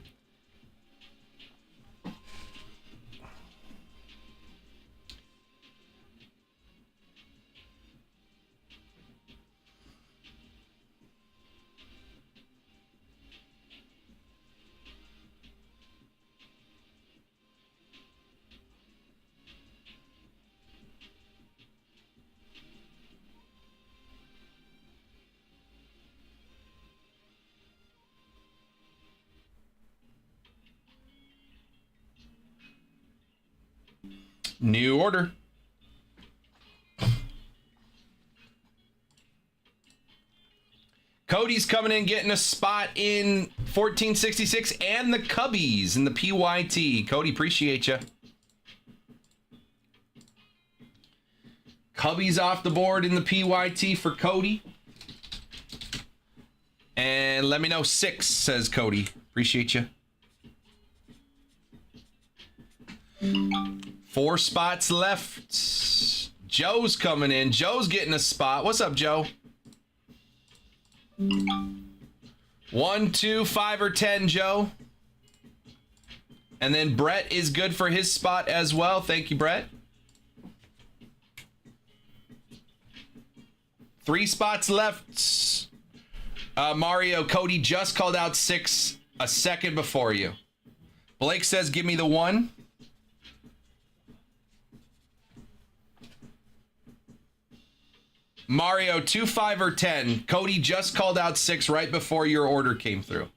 New order. Cody's coming in, getting a spot in 1466 and the Cubbies in the PYT. Cody, appreciate you. Cubbies off the board in the PYT for Cody. And let me know 6, says Cody. Appreciate you. 4 spots left. Joe's coming in. Joe's getting a spot. What's up, Joe? 1, 2, 5, or 10, Joe. And then Brett is good for his spot as well. Thank you, Brett. 3 spots left. Mario, Cody just called out 6 a second before you. Blake says, give me the 1. Mario, 2, 5, or 10. Cody just called out 6 right before your order came through.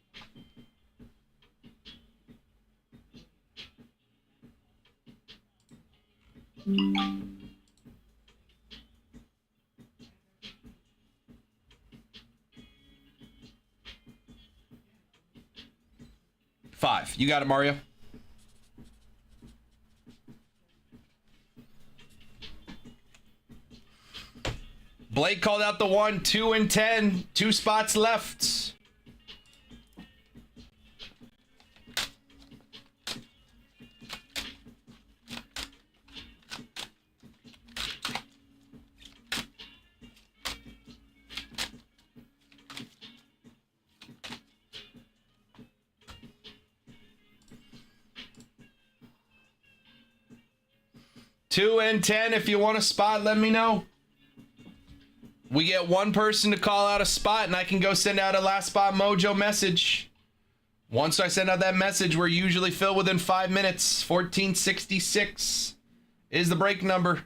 Five. You got it, Mario. Blake called out the 1, 2, and 10. 2 spots left. Two and 10. If you want a spot, let me know. We get 1 person to call out a spot, and I can go send out a last spot mojo message. Once I send out that message, we're usually filled within 5 minutes. 1466 is the break number.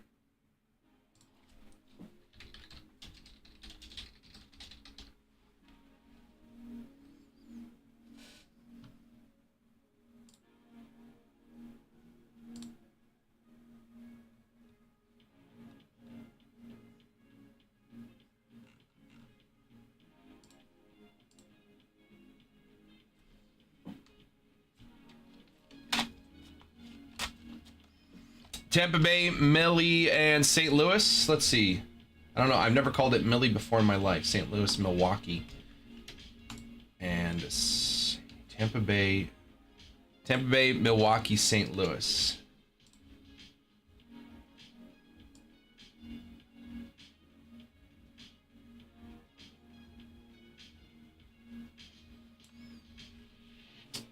Tampa Bay, Millie, and St. Louis. Let's see. I don't know. I've never called it Millie before in my life. St. Louis, Milwaukee. And Tampa Bay, Milwaukee, St. Louis.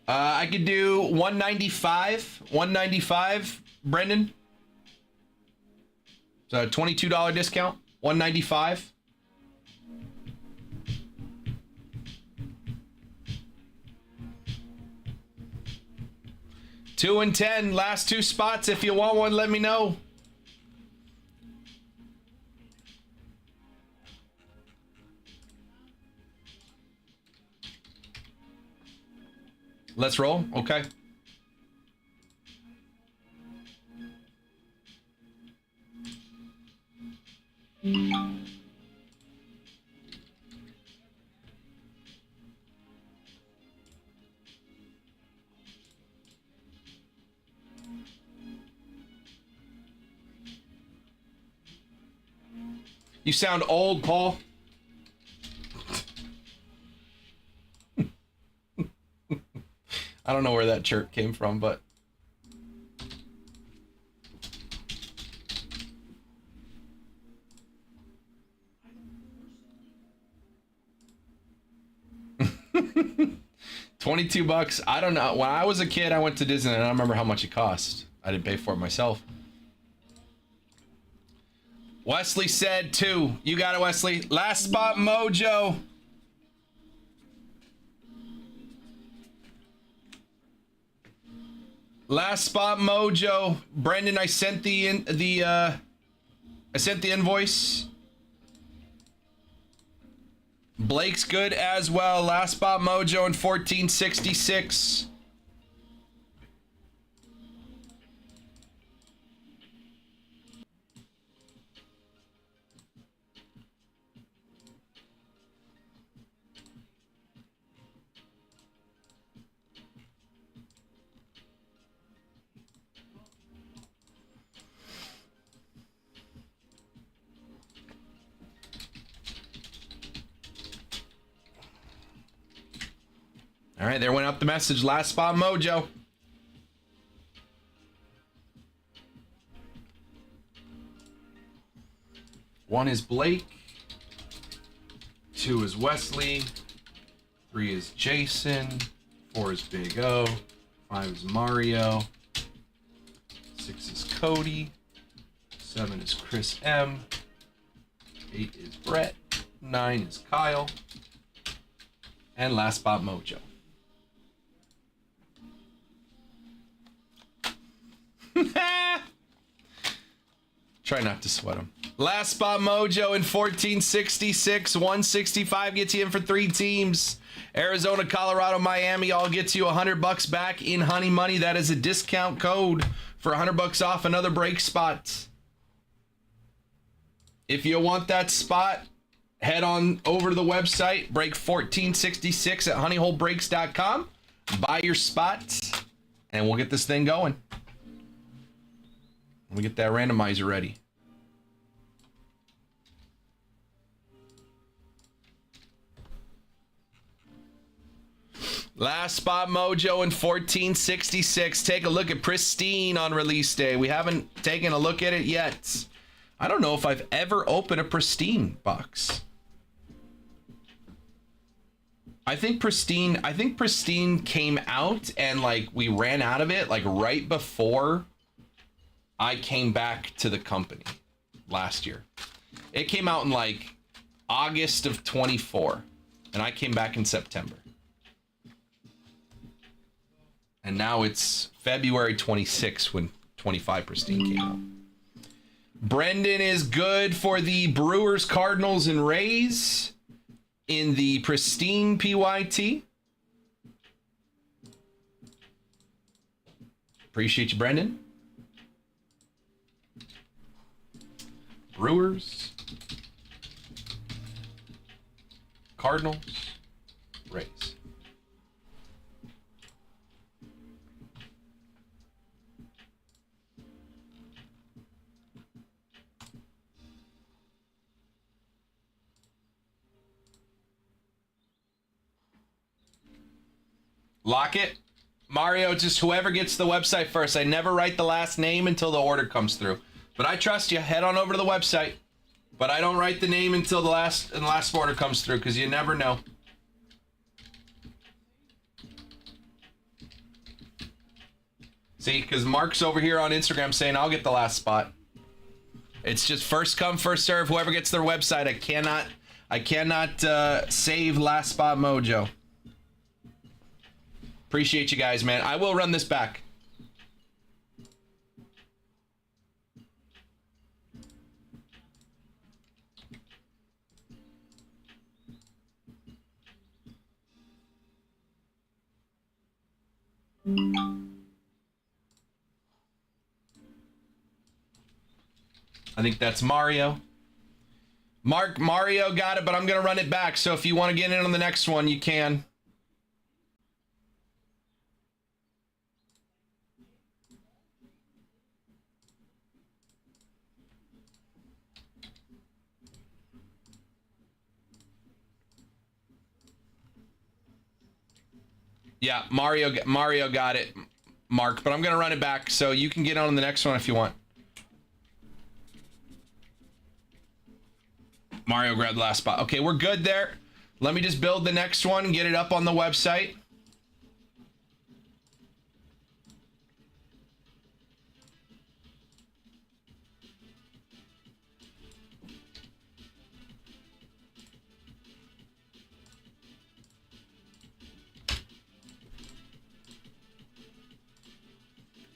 I could do 195. 195, Brendan. So $22 discount, $195. Two and 10, last 2 spots. If you want one, let me know. Let's roll. Okay. You sound old, Paul. I don't know where that chirp came from, but... $22. I don't know. When I was a kid, I went to Disney, and I don't remember how much it cost. I didn't pay for it myself. Wesley said 2. You got it, Wesley. Last spot, Mojo. Last spot, Mojo. Brendan, I sent the invoice. Blake's good as well. Last spot, Mojo in 1466. All right, there went up the message. Last spot, Mojo. One is Blake. 2 is Wesley. 3 is Jason. 4 is Big O. 5 is Mario. 6 is Cody. 7 is Chris M. 8 is Brett. 9 is Kyle. And last spot, Mojo. Try not to sweat them. Last spot, Mojo in 1466. 165 gets you in for 3 teams. Arizona, Colorado, Miami all gets you $100 back in Honey Money. That is a discount code for $100 off another break spot. If you want that spot, head on over to the website, break 1466 at honeyholebreaks.com. Buy your spot, and we'll get this thing going. We get that randomizer ready. Last spot, Mojo in 1466. Take a look at Pristine on release day. We haven't taken a look at it yet. I don't know if I've ever opened a Pristine box. I think Pristine came out and like we ran out of it like right before I came back to the company last year. It came out in like August of 24 and I came back in September. And now it's February 26 when 25 Pristine came out. Brendan is good for the Brewers, Cardinals, and Rays in the Pristine PYT. Appreciate you, Brendan. Brewers, Cardinals, Rays. Lock it. Mario, just whoever gets the website first. I never write the last name until the order comes through. But I trust you. Head on over to the website. But I don't write the name until the last order comes through because you never know. See, because Mark's over here on Instagram saying I'll get the last spot. It's just first come, first serve. Whoever gets their website, I cannot save last spot Mojo. Appreciate you guys, man. I will run this back. I think that's Mario. Mario got it, but I'm going to run it back. So if you want to get in on the next one, you can. Yeah, Mario got it, Mark, but I'm going to run it back so you can get on the next one if you want. Mario grabbed the last spot. Okay, we're good there. Let me just build the next one and get it up on the website.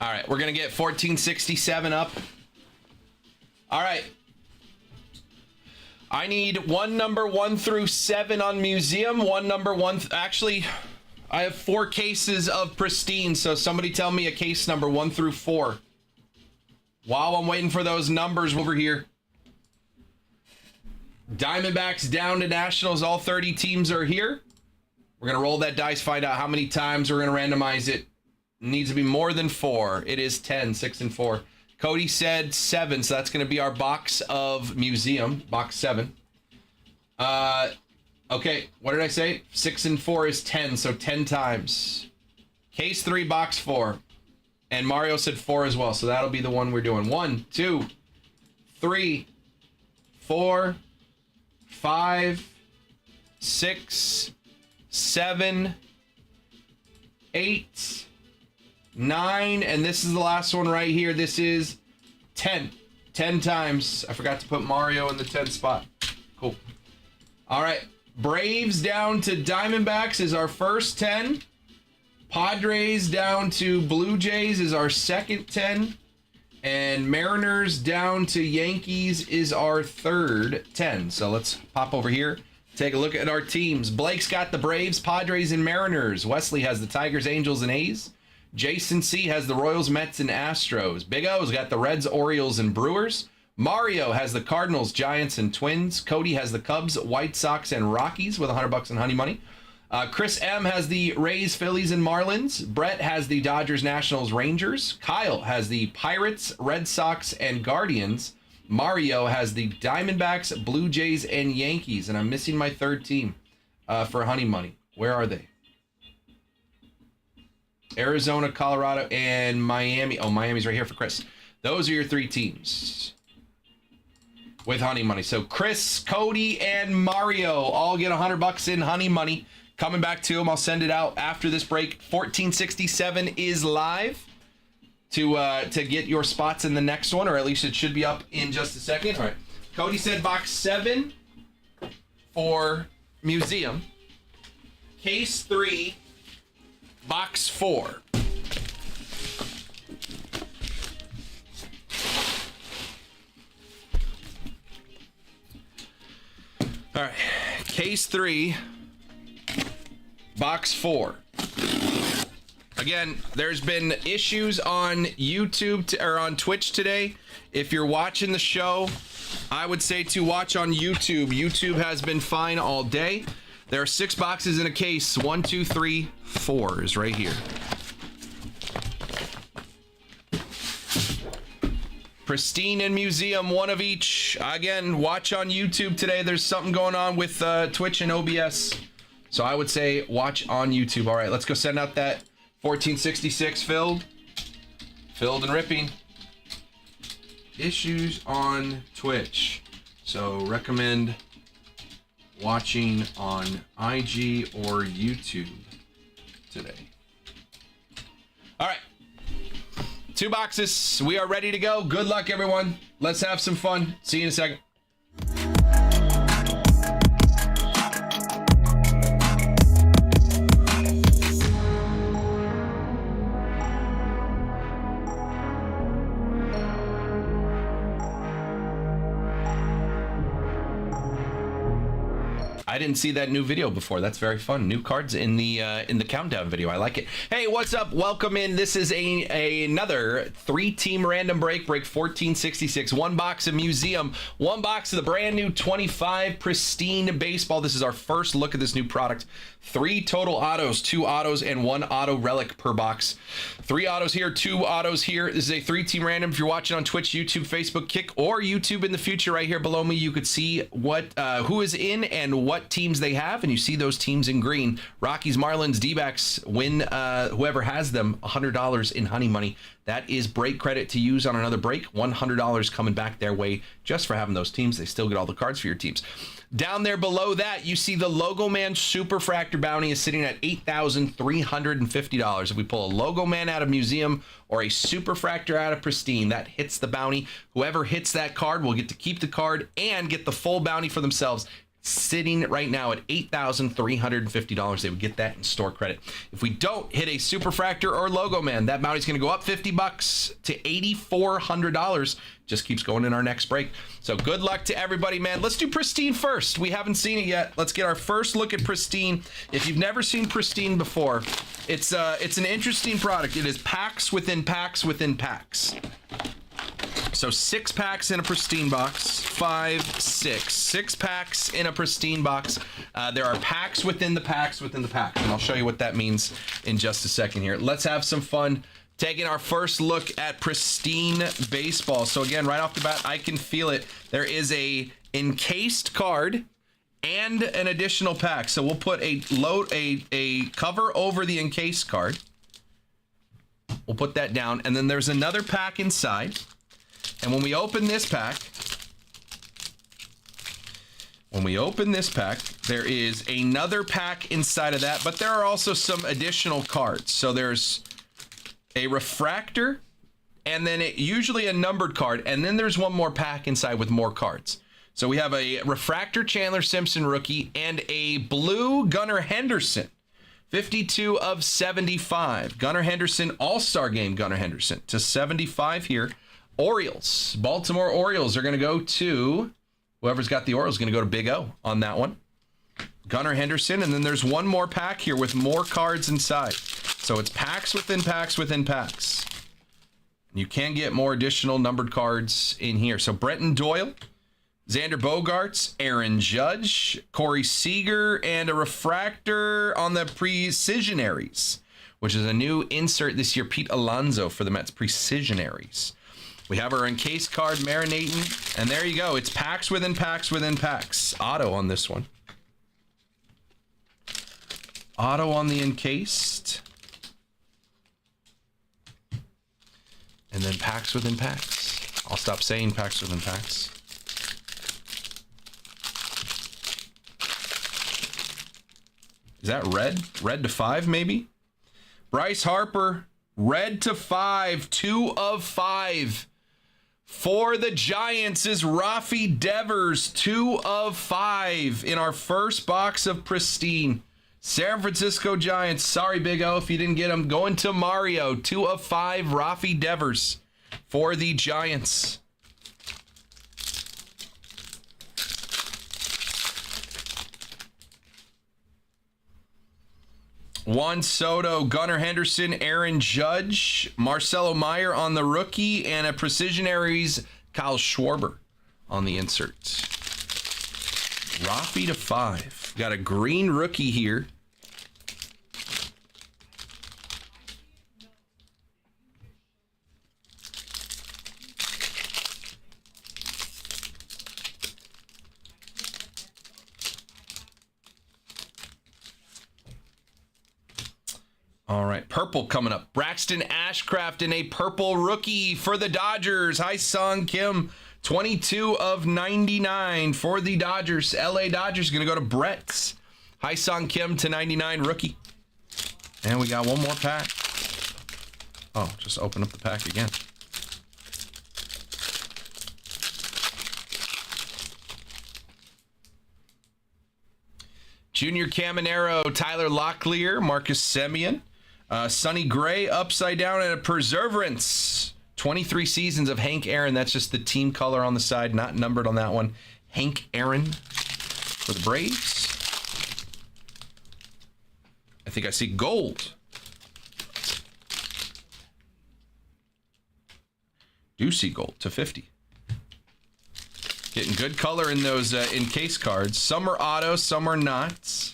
All right, we're going to get 1467 up. All right. I need one number 1 through 7 on Museum, one number 1. Actually, I have 4 cases of Pristine, so somebody tell me a case number 1 through 4. While I'm waiting for those numbers over here. Diamondbacks down to Nationals. All 30 teams are here. We're going to roll that dice, find out how many times we're going to randomize it. Needs to be more than 4. It is 10, 6 and 4. Cody said 7, so that's going to be our box of Museum, box 7. Okay, what did I say? 6 and 4 is 10, so 10 times. Case 3, box 4. And Mario said 4 as well, so that'll be the one we're doing. 1, 2, 3, 4, 5, 6, 7, 8, 9, and this is the last one right here. This is 10. 10 times. I forgot to put Mario in the 10th spot. Cool. All right. Braves down to Diamondbacks is our first 10. Padres down to Blue Jays is our second 10. And Mariners down to Yankees is our third 10. So let's pop over here. Take a look at our teams. Blake's got the Braves, Padres, and Mariners. Wesley has the Tigers, Angels, and A's. Jason C has the Royals, Mets, and Astros. Big O's got the Reds, Orioles, and Brewers. Mario has the Cardinals, Giants, and Twins. Cody has the Cubs, White Sox, and Rockies with $100 in honey money. Chris M has the Rays, Phillies, and Marlins. Brett has the Dodgers, Nationals, Rangers. Kyle has the Pirates, Red Sox, and Guardians. Mario has the Diamondbacks, Blue Jays, and Yankees. And I'm missing my third team for honey money. Where are they? Arizona, Colorado, and Miami. Oh, Miami's right here for Chris. Those are your 3 teams with honey money. So Chris, Cody, and Mario all get $100 in honey money. Coming back to them, I'll send it out after this break. 1467 is live to get your spots in the next one, or at least it should be up in just a second. All right. Cody said box 7 for Museum. Case 3. Box 4. All right. Case 3. Box 4. Again, there's been issues on YouTube or on Twitch today. If you're watching the show, I would say to watch on YouTube. YouTube has been fine all day. There are 6 boxes in a case. 1, 2, 3, 4 is right here. Pristine and Museum, 1 of each. Again, watch on YouTube today. There's something going on with Twitch and OBS. So I would say watch on YouTube. All right, let's go send out that 1466 filled and ripping. Issues on Twitch. So recommend watching on IG or YouTube today. All right. 2 boxes. We are ready to go. Good luck, everyone. Let's have some fun. See you in a second. I didn't see that new video before. That's very fun. New cards in the countdown video. I like it. Hey, what's up? Welcome in. This is another 3-team random break 1466. 1 box of Museum, 1 box of the brand new 25 Pristine baseball. This is our first look at this new product. 3 total autos, 2 autos, and 1 auto relic per box. 3 autos here, 2 autos here. This is a 3-team random. If you're watching on Twitch, YouTube, Facebook, Kick, or YouTube in the future, right here below me, you could see what who is in and what what teams they have, and you see those teams in green. Rockies, Marlins, D-backs win, whoever has them, $100 in honey money. That is break credit to use on another break. $100 coming back their way just for having those teams. They still get all the cards for your teams. Down there below that, you see the Logo Man Superfractor bounty is sitting at $8,350. If we pull a Logo Man out of Museum or a Superfractor out of Pristine, that hits the bounty. Whoever hits that card will get to keep the card and get the full bounty for themselves. Sitting right now at $8,350. They would get that in store credit. If we don't hit a Superfractor or Logo Man, that bounty's going to go up $50 to $8,400. Just keeps going in our next break. So good luck to everybody, man. Let's do Pristine first. We haven't seen it yet. Let's get our first look at Pristine. If you've never seen Pristine before, it's an interesting product. It is packs within packs within packs. So 6 packs in a Pristine box, 5, 6. 6 packs in a Pristine box. There are packs within the packs within the packs, and I'll show you what that means in just a second here. Let's have some fun taking our first look at Pristine baseball. So again, right off the bat, I can feel it. There is a encased card and an additional pack. So we'll put a cover over the encased card. We'll put that down, and then there's another pack inside. And when we open this pack, there is another pack inside of that, but there are also some additional cards. So there's a refractor, and then usually a numbered card, and then there's one more pack inside with more cards. So we have a refractor Chandler Simpson rookie and a blue Gunnar Henderson, 52 of 75. Gunnar Henderson, All-Star Game Gunnar Henderson to 75 here. Orioles, Baltimore Orioles are going to go to, whoever's got the Orioles is going to go to Big O on that one. Gunnar Henderson, and then there's one more pack here with more cards inside. So it's packs within packs within packs. You can get more additional numbered cards in here. So Brenton Doyle, Xander Bogaerts, Aaron Judge, Corey Seager, and a refractor on the Precisionaries, which is a new insert this year, Pete Alonso for the Mets, Precisionaries. We have our encased card marinating, and there you go. It's packs within packs within packs. Auto on this one. Auto on the encased. And then packs within packs. I'll stop saying packs within packs. Is that red? Red to 5, maybe? Bryce Harper, red to 5, 2 of 5. For the Giants is Rafi Devers, 2 of 5 in our first box of Pristine. San Francisco Giants, sorry Big O if you didn't get him. Going to Mario, 2 of 5, Rafi Devers for the Giants. Juan Soto, Gunnar Henderson, Aaron Judge, Marcelo Meyer on the rookie, and a Precisionaries Kyle Schwarber on the insert. Rafi to 5. Got a green rookie here. All right, purple coming up. Braxton Ashcraft in a purple rookie for the Dodgers. Hi-Sung Kim, 22 of 99 for the Dodgers. LA Dodgers going to go to Brett. Hi-Sung Kim to 99 rookie. And we got one more pack. Oh, just open up the pack again. Junior Caminero, Tyler Locklear, Marcus Semien. Sonny Gray, upside down, and a Perseverance. 23 seasons of Hank Aaron. That's just the team color on the side, not numbered on that one. Hank Aaron for the Braves. I think I see gold. Do see gold to 50. Getting good color in those encased cards. Some are auto, some are not.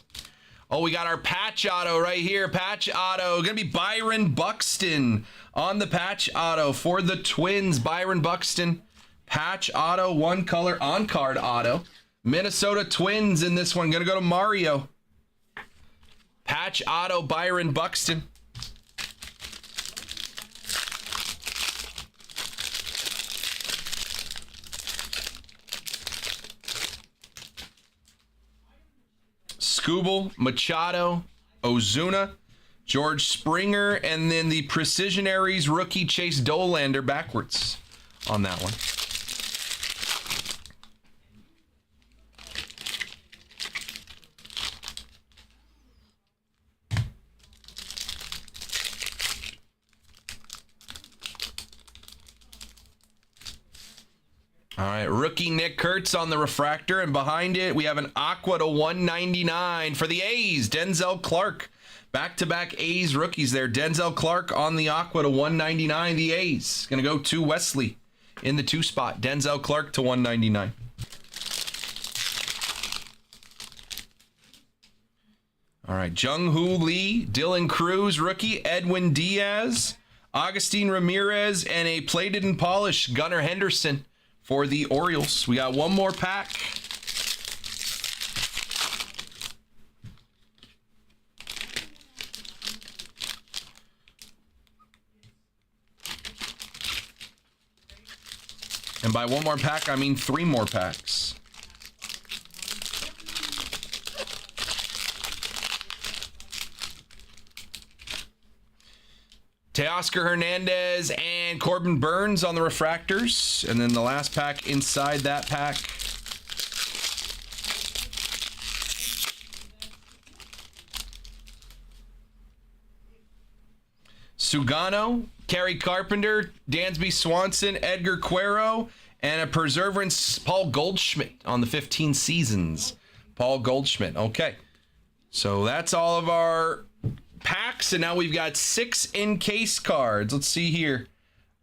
Oh, we got our patch auto right here. Patch auto. Going to be Byron Buxton on the patch auto for the Twins. Byron Buxton. Patch auto, one color on card auto. Minnesota Twins in this one. Going to go to Mario. Patch auto, Byron Buxton. Skubal, Machado, Ozuna, George Springer, and then the Precision Aries rookie Chase Dolander backwards on that one. All right, rookie Nick Kurtz on the refractor, and behind it we have an Aqua to 199 for the A's, Denzel Clark. Back-to-back A's rookies there. Denzel Clark on the Aqua to 199. The A's going to go to Wesley in the 2 spot. Denzel Clark to 199. All right, Jung-Hoo Lee, Dylan Cruz rookie, Edwin Diaz, Agustin Ramirez, and a plated and polished Gunnar Henderson for the Orioles. We got one more pack. And by one more pack, I mean 3 more packs. Teoscar Hernandez and Corbin Burns on the refractors. And then the last pack inside that pack. Sugano, Kerry Carpenter, Dansby Swanson, Edgar Cuero, and a Perseverance Paul Goldschmidt on the 15 seasons. Paul Goldschmidt. Okay. So that's all of our packs, and now we've got 6 in-case cards. Let's see here.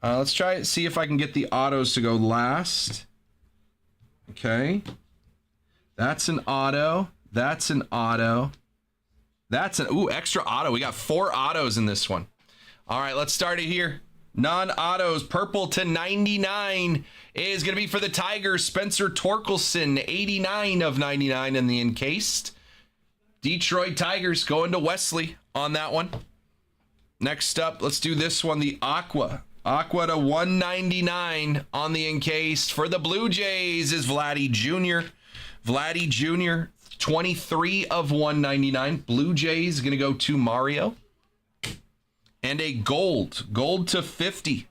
Let's try it, see if I can get the autos to go last. Okay. That's an auto. That's an auto. That's an, extra auto. We got 4 autos in this one. All right, let's start it here. Non-autos, purple to 99 is going to be for the Tigers. Spencer Torkelson, 89 of 99 in the encased. Detroit Tigers going to Wesley on that one. Next up, let's do this one, the Aqua. Aqua to 199 on the encased. For the Blue Jays is Vladdy Jr. Vladdy Jr., 23 of 199. Blue Jays going to go to Mario. And a gold to 50.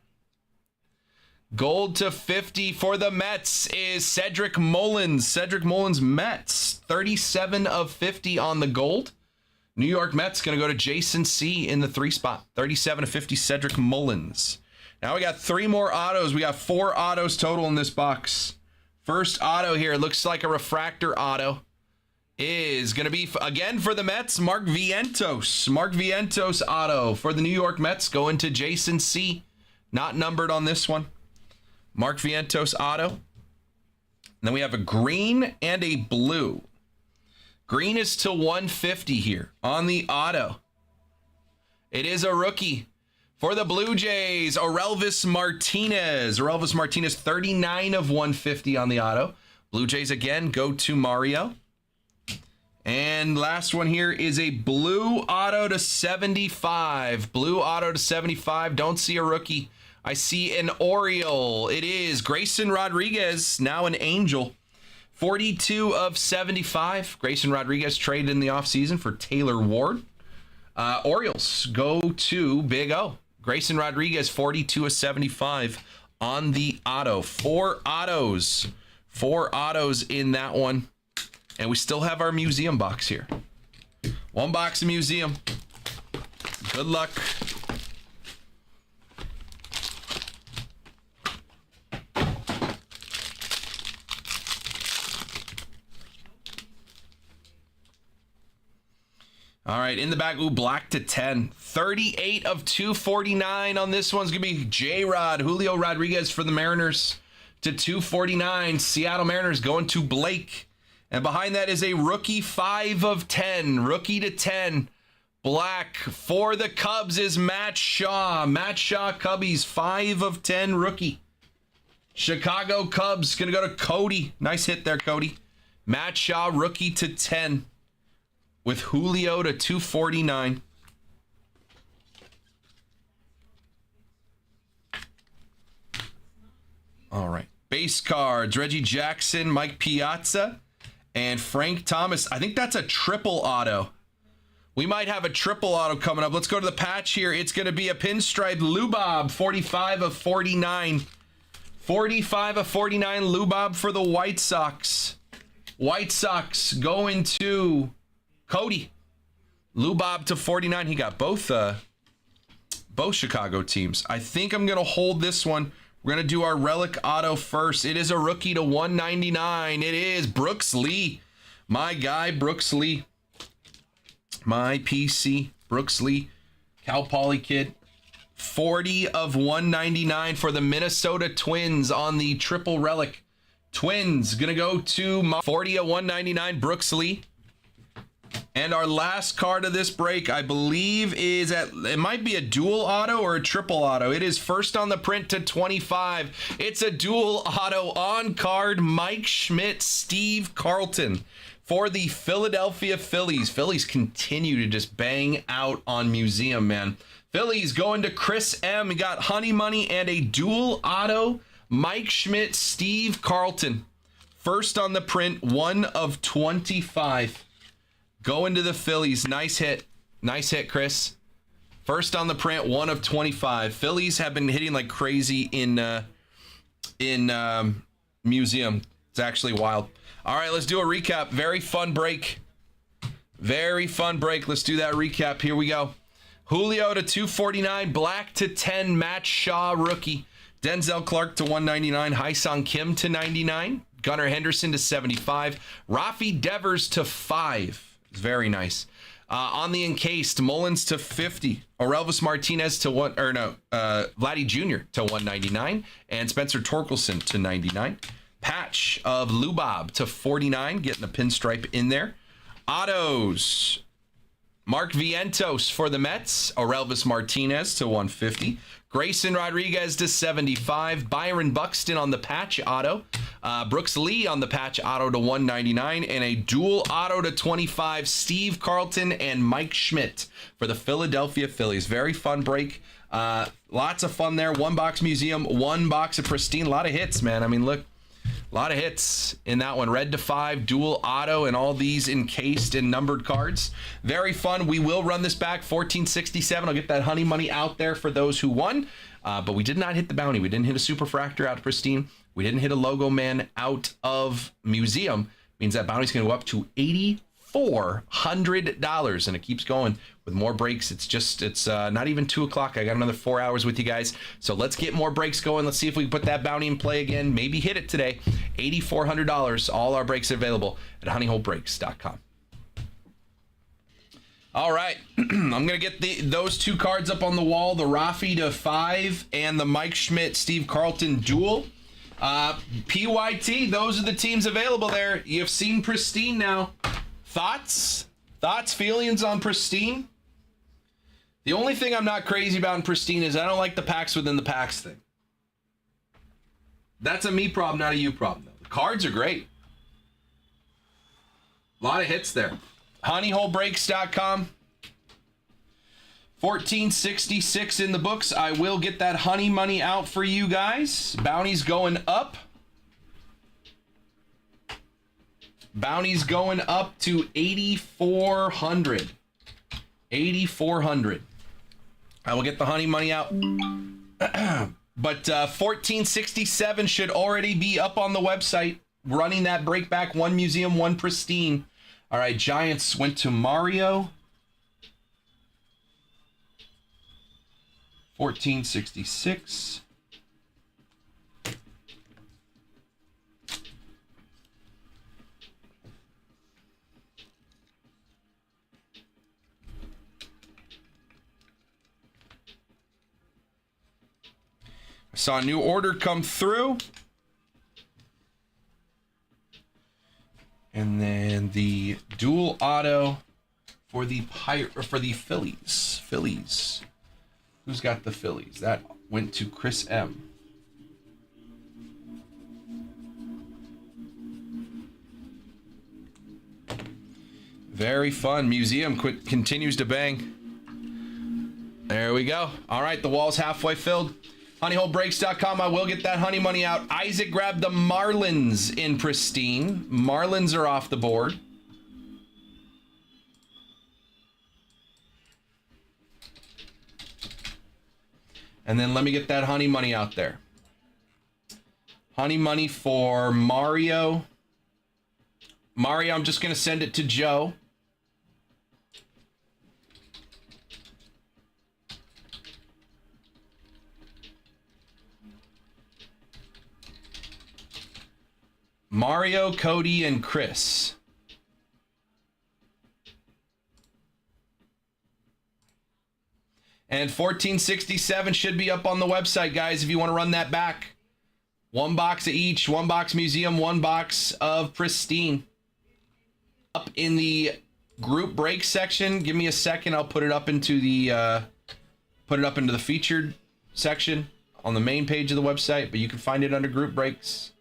Gold to 50 for the Mets is Cedric Mullins. Cedric Mullins, Mets, 37 of 50 on the gold. New York Mets going to go to Jason C. in the 3 spot. 37 of 50, Cedric Mullins. Now we got 3 more autos. We got 4 autos total in this box. First auto here, looks like a refractor auto, is going to be, again, for the Mets, Mark Vientos. Mark Vientos auto for the New York Mets going to Jason C. Not numbered on this one. Mark Vientos auto. And then we have a green and a blue. Green is to 150 here on the auto. It is a rookie for the Blue Jays, Orelvis Martinez. Orelvis Martinez, 39 of 150 on the auto. Blue Jays again go to Mario. And last one here is a blue auto to 75. Blue auto to 75. Don't see a rookie. I see an Oriole. It is Grayson Rodriguez, now an Angel. 42 of 75. Grayson Rodriguez traded in the offseason for Taylor Ward. Orioles go to Big O. Grayson Rodriguez, 42 of 75 on the auto. 4 autos. 4 autos in that one. And we still have our museum box here. 1 box of museum. Good luck. All right, in the back, black to 10. 38 of 249 on this one's going to be J-Rod. Julio Rodriguez for the Mariners to 249. Seattle Mariners going to Blake. And behind that is a rookie 5 of 10. Rookie to 10. Black for the Cubs is Matt Shaw. Matt Shaw, Cubbies, 5 of 10 rookie. Chicago Cubs going to go to Cody. Nice hit there, Cody. Matt Shaw, rookie to 10 with Julio to 249. All right. Base cards, Reggie Jackson, Mike Piazza, and Frank Thomas. I think that's a triple auto. We might have a triple auto coming up. Let's go to the patch here. It's going to be a pinstripe Lubob, 45 of 49. 45 of 49 Lubob for the White Sox. White Sox going to Cody. Lubob to 49. He got both Chicago teams. I think I'm going to hold this one. We're going to do our relic auto first. It is a rookie to 199. It is Brooks Lee. My guy, Brooks Lee. My PC, Brooks Lee. Cal Poly kid. 40 of 199 for the Minnesota Twins on the triple relic. Twins going to go to 40 of 199, Brooks Lee. And our last card of this break, I believe, is it might be a dual auto or a triple auto. It is first on the print to 25. It's a dual auto on card, Mike Schmidt, Steve Carlton for the Philadelphia Phillies. Phillies continue to just bang out on Museum, man. Phillies going to Chris M. We got Honey Money and a dual auto, Mike Schmidt, Steve Carlton. First on the print, 1 of 25. Going to the Phillies. Nice hit. Nice hit, Chris. First on the print, 1 of 25. Phillies have been hitting like crazy in Museum. It's actually wild. All right, let's do a recap. Very fun break. Very fun break. Let's do that recap. Here we go. Julio to 249. Black to 10. Matt Shaw, rookie. Denzel Clark to 199. Hyesung Kim to 99. Gunnar Henderson to 75. Rafi Devers to 5. Very nice. On the encased, Mullins to 50. Orelvis Martinez to Vladdy Jr. to 199. And Spencer Torkelson to 99. Patch of Lubob to 49. Getting a pinstripe in there. Autos. Mark Vientos for the Mets. Orelvis Martinez to 150. Grayson Rodriguez to 75. Byron Buxton on the patch auto. Brooks Lee on the patch auto to 199. And a dual auto to 25. Steve Carlton and Mike Schmidt for the Philadelphia Phillies. Very fun break. Lots of fun there. 1 box Museum, 1 box of Pristine. A lot of hits, man. I mean, look. A lot of hits in that one. Red to 5, dual auto, and all these encased and numbered cards. Very fun. We will run this back. 1467. I'll get that honey money out there for those who won. But we did not hit the bounty. We didn't hit a Superfractor out of Pristine. We didn't hit a Logo Man out of Museum. Means that bounty's going to go up to $8,400. And it keeps going with more breaks. It's not even 2 o'clock. I got another 4 hours with you guys. So let's get more breaks going. Let's see if we can put that bounty in play again. Maybe hit it today. $8,400. All our breaks are available at honeyholebreaks.com. All right. I'm going to get those 2 cards up on the wall. The Rafi to 5 and the Mike Schmidt, Steve Carlton duel. PYT, those are the teams available there. You've seen Pristine now. Thoughts, feelings on Pristine? The only thing I'm not crazy about in Pristine is I don't like the packs within the packs thing. That's a me problem, not a you problem, though. The cards are great. A lot of hits there. Honeyholebreaks.com. 1466 in the books. I will get that honey money out for you guys. Bounty's going up. Bounty's going up to 8,400. 8,400. I will get the honey money out. But 1467 should already be up on the website. Running that breakback. 1 Museum, 1 Pristine. All right, Giants went to Mario. 1466. I saw a new order come through. And then the dual auto for the Phillies. Phillies. Who's got the Phillies? That went to Chris M. Very fun. Museum continues to bang. There we go. All right, the wall's halfway filled. Honeyholebreaks.com. I will get that honey money out. Isaac grabbed the Marlins in Pristine. Marlins are off the board. And then let me get that honey money out there. Honey money for Mario. Mario, I'm just going to send it to Joe. Mario, Cody, and Chris. And 1467 should be up on the website, guys, if you want to run that back. One box of each, one box museum, one box of Pristine. Up in the group break section. Give me a second. I'll put it up into the featured section on the main page of the website, but you can find it under group breaks.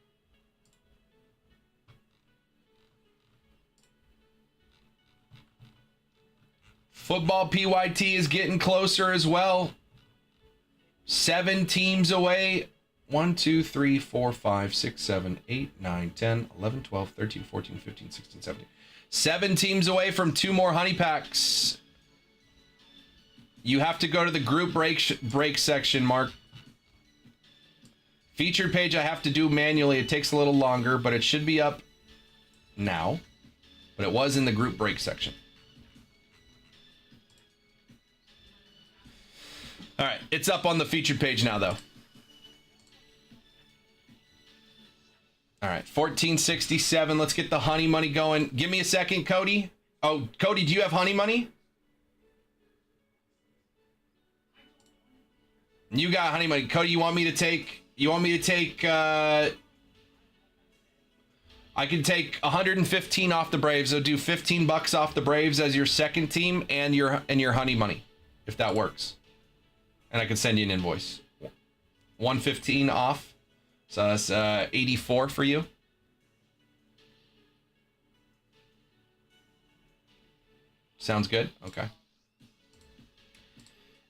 Football PYT is getting closer as well. 7 teams away. 1, 2, 3, 4, 5, 6, 7, 8, 9, 10, 11, 12, 13, 14, 15, 16, 17. 7 teams away from 2 more honey packs. You have to go to the group break section, Mark. Featured page I have to do manually. It takes a little longer, but it should be up now. But it was in the group break section. All right, it's up on the featured page now, though. All right, 1467. Let's get the honey money going. Give me a second, Cody. Oh, Cody, do you have honey money? You got honey money. Cody, you want me to take I can take 115 off the Braves. So do $15 off the Braves as your second team and your honey money, if that works. And I can send you an invoice. 115 off. So that's 84 for you. Sounds good. Okay.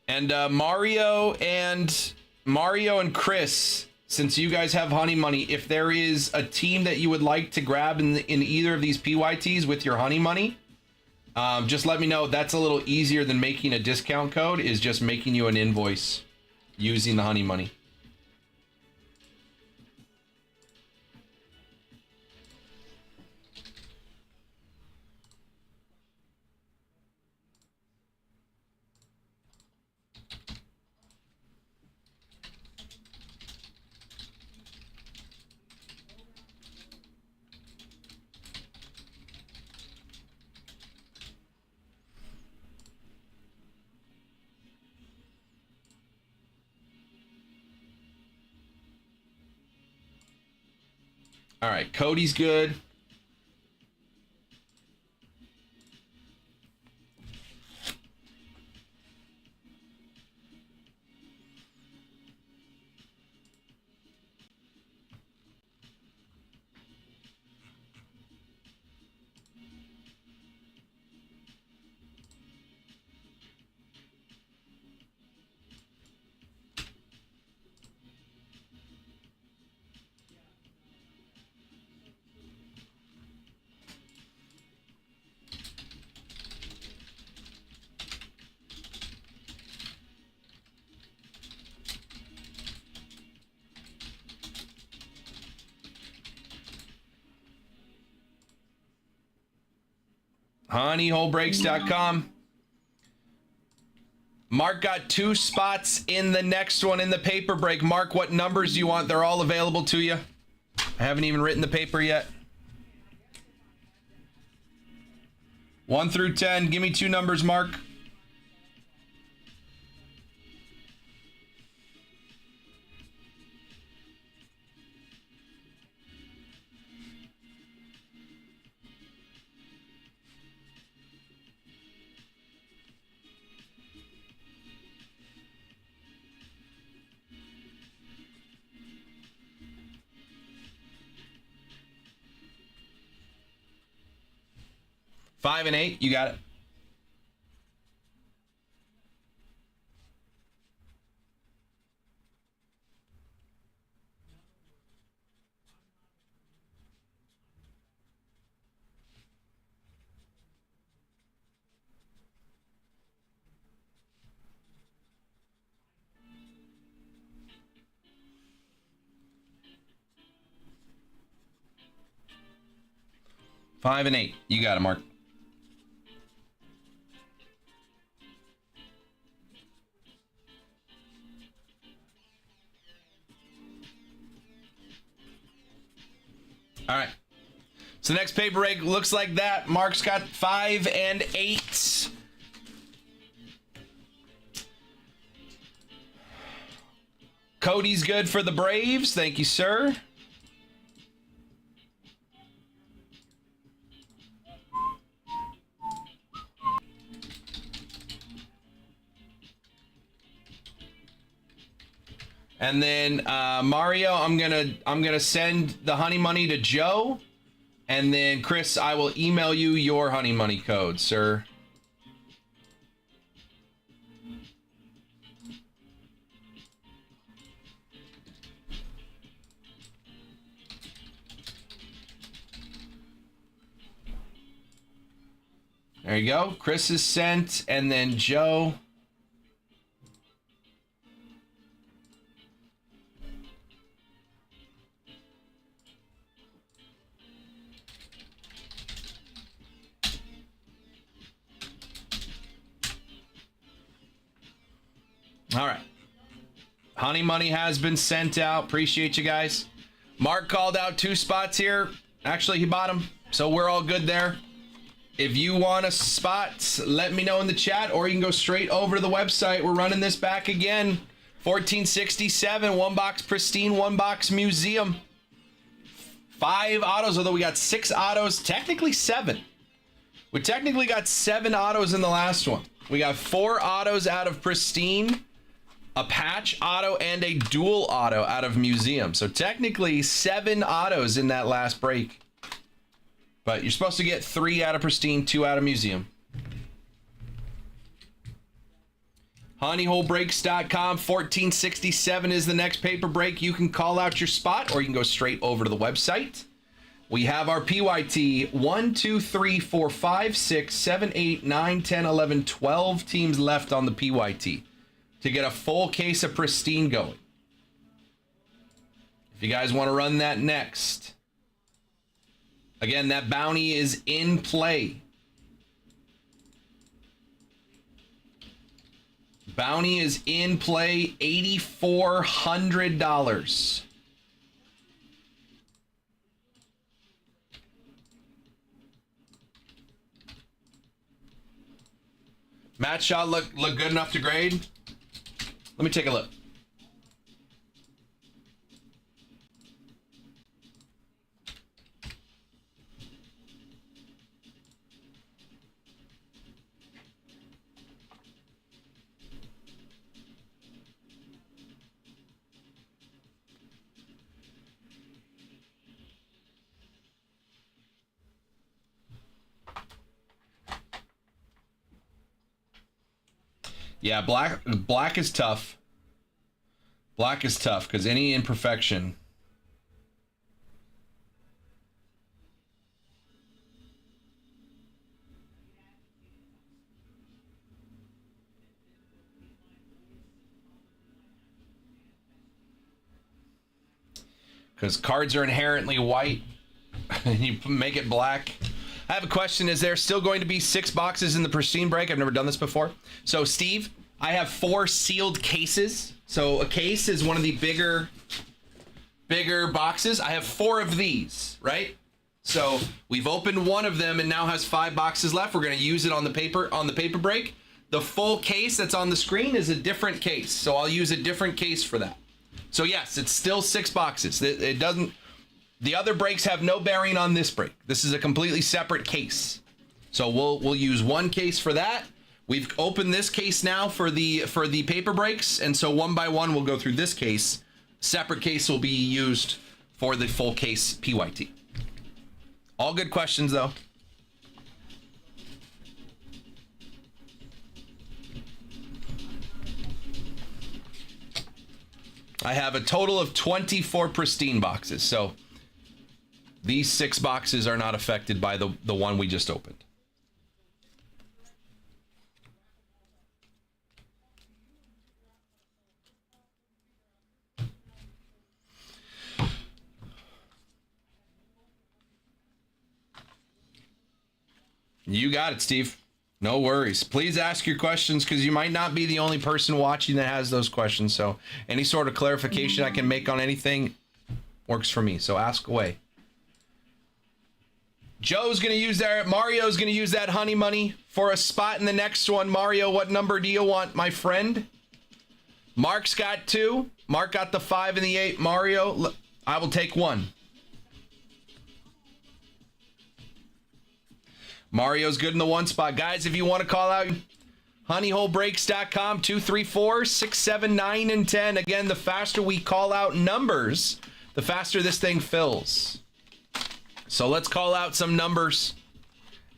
And Mario and Chris, since you guys have honey money, if there is a team that you would like to grab in either of these PYTs with your honey money, just let me know. That's a little easier than making a discount code, is just making you an invoice using the honey money. All right, Cody's good. Honeyholebreaks.com. Mark got 2 spots in the next one in the paper break. Mark, what numbers do you want? They're all available to you. I haven't even written the paper yet. 1 through 10. Give me 2 numbers, Mark. 5 and 8, you got it. Five and 8. You got it, Mark. All right. So the next paper break looks like that. Mark's got 5 and 8. Cody's good for the Braves. Thank you, sir. And then Mario, I'm gonna send the honey money to Joe, and then Chris, I will email you your honey money code, sir. There you go. Chris is sent, and then Joe. All right. Honey money has been sent out. Appreciate you guys. Mark called out 2 spots here. Actually, he bought them, so we're all good there. If you want a spot, let me know in the chat, or you can go straight over to the website. We're running this back again. 1467, 1 box Pristine, 1 box Museum. 5 autos, although we got 6 autos, technically 7. We technically got 7 autos in the last one. We got 4 autos out of Pristine, a patch auto, and a dual auto out of Museum. So technically 7 autos in that last break. But you're supposed to get 3 out of Pristine, 2 out of Museum. Honeyholebreaks.com, 1467 is the next paper break. You can call out your spot, or you can go straight over to the website. We have our PYT 1, 2, 3, 4, 5, 6, 7, 8, 9, 10, 11, 12 teams left on the PYT to get a full case of Pristine going. If you guys want to run that next. Again, that bounty is in play. Bounty is in play, $8,400. Match shot look good enough to grade? Let me take a look. Yeah, black is tough. Black is tough because any imperfection. Because cards are inherently white and you make it black. I have a question. Is there still going to be 6 boxes in the Pristine break? I've never done this before. So, Steve, I have 4 sealed cases. So, a case is one of the bigger boxes. I have 4 of these, right? So, we've opened one of them and now has 5 boxes left. We're going to use it on the paper break. The full case that's on the screen is a different case. So, I'll use a different case for that. So, yes, it's still 6 boxes. It doesn't... The other breaks have no bearing on this break. This is a completely separate case. So we'll use one case for that. We've opened this case now for the paper breaks, and so one by one we'll go through this case. Separate case will be used for the full case PYT. All good questions though. I have a total of 24 Pristine boxes. So these 6 boxes are not affected by the one we just opened. You got it, Steve. No worries. Please ask your questions because you might not be the only person watching that has those questions. So any sort of clarification I can make on anything works for me. So ask away. Joe's going to use that. Mario's going to use that honey money for a spot in the next one. Mario, what number do you want, my friend? Mark's got 2. Mark got the 5 and the 8. Mario, I will take 1. Mario's good in the 1 spot. Guys, if you want to call out, honeyholebreaks.com, 234-679 and 10. Again, the faster we call out numbers, the faster this thing fills. So let's call out some numbers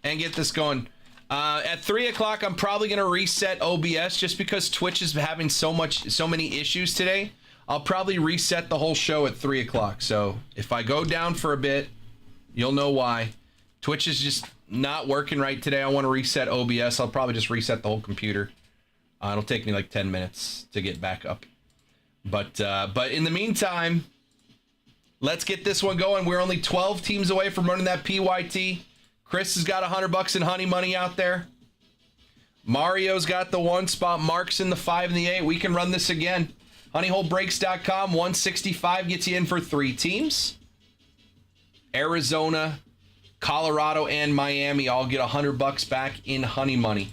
and get this going. At 3 o'clock, I'm probably going to reset OBS just because Twitch is having so many issues today. I'll probably reset the whole show at 3 o'clock. So if I go down for a bit, you'll know why. Twitch is just not working right today. I want to reset OBS. I'll probably just reset the whole computer. It'll take me like 10 minutes to get back up. But in the meantime, let's get this one going. We're only 12 teams away from running that PYT. Chris has got $100 in honey money out there. Mario's got the 1 spot. Mark's in the 5 and the 8. We can run this again. Honeyholebreaks.com, 165 gets you in for 3 teams. Arizona, Colorado, and Miami all get $100 back in honey money.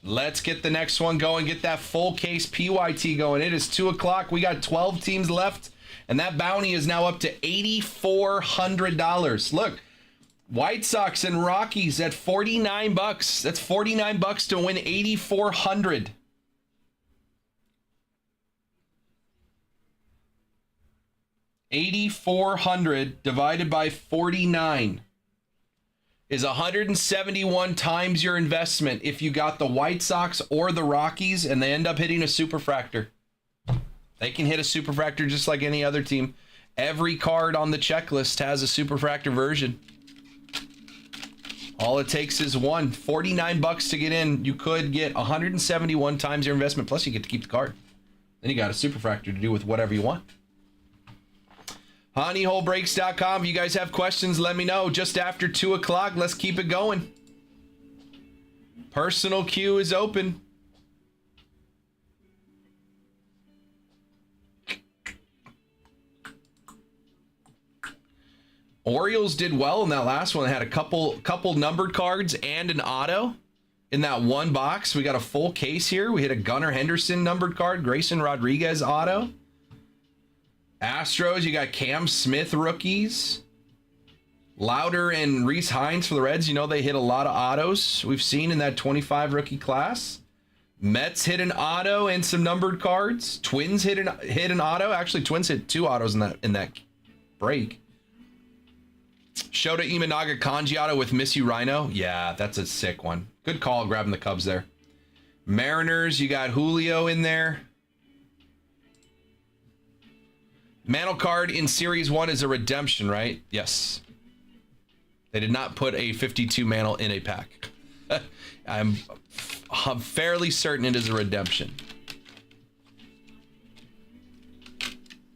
Let's get the next one going. Get that full case PYT going. It is 2 o'clock. We got 12 teams left, and that bounty is now up to $8,400. Look, White Sox and Rockies at $49. That's $49 to win $8,400. $8,400 divided by 49 is 171 times your investment if you got the White Sox or the Rockies and they end up hitting a superfractor. They can hit a superfractor just like any other team. Every card on the checklist has a superfractor version. All it takes is one. $49 to get in. You could get 171 times your investment, plus you get to keep the card. Then you got a superfractor to do with whatever you want. Honeyholebreaks.com. If you guys have questions, let me know. Just after 2 o'clock, let's keep it going. Personal queue is open. Orioles did well in that last one. They had a couple numbered cards and an auto in that one box. We got a full case here. We hit a Gunnar Henderson numbered card, Grayson Rodriguez auto. Astros, you got Cam Smith rookies. Louder and Reese Hines for the Reds. You know they hit a lot of autos we've seen in that 25 rookie class. Mets hit an auto and some numbered cards. Twins hit an auto. Actually, Twins hit 2 autos in that break. Shota Imanaga Kanji auto with Miss You Rhino. Yeah, that's a sick one. Good call grabbing the Cubs there. Mariners, you got Julio in there. Mantle card in Series 1 is a redemption, right? Yes. They did not put a 52 Mantle in a pack. I'm fairly certain it is a redemption.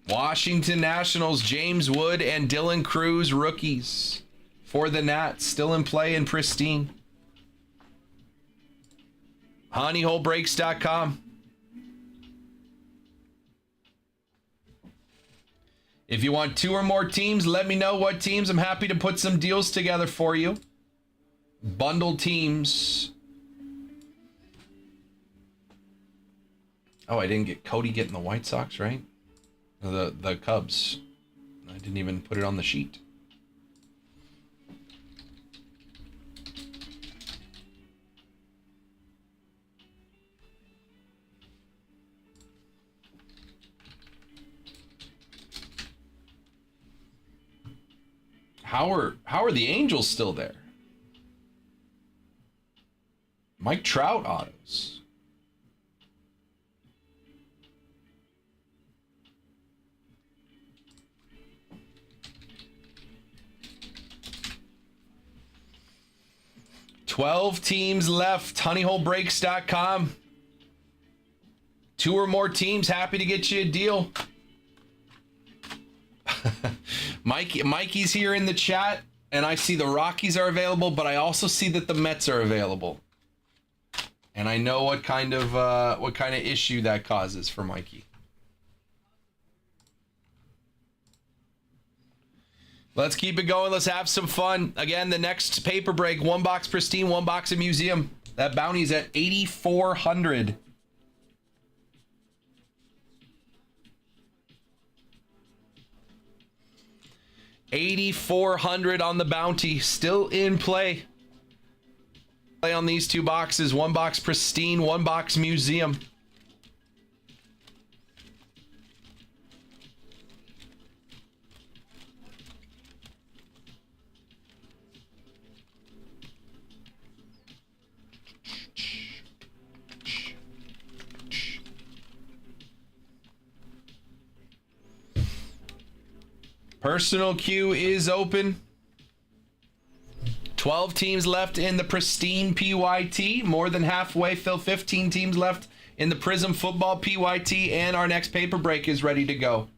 Washington Nationals, James Wood and Dylan Cruz rookies for the Nats. Still in play in Pristine. Honeyholebreaks.com. If you want 2 or more teams, let me know what teams. I'm happy to put some deals together for you. Bundle teams. Oh, I didn't get Cody getting the White Sox, right? The Cubs. I didn't even put it on the sheet. How are the Angels still there? Mike Trout autos. 12 teams left. Honeyholebreaks.com. 2 or more teams, happy to get you a deal. Mikey's here in the chat, and I see the Rockies are available, but I also see that the Mets are available. And I know what kind of issue that causes for Mikey. Let's keep it going. Let's have some fun. Again, the next paper break, 1 box Pristine, 1 box of Museum. That bounty's at 8,400. $8,400 on the bounty, still in play. Play on these 2 boxes, 1 box Pristine, 1 box Museum. Personal queue is open. 12 teams left in the Pristine PYT. More than halfway filled. 15 teams left in the Prism Football PYT. And our next paper break is ready to go.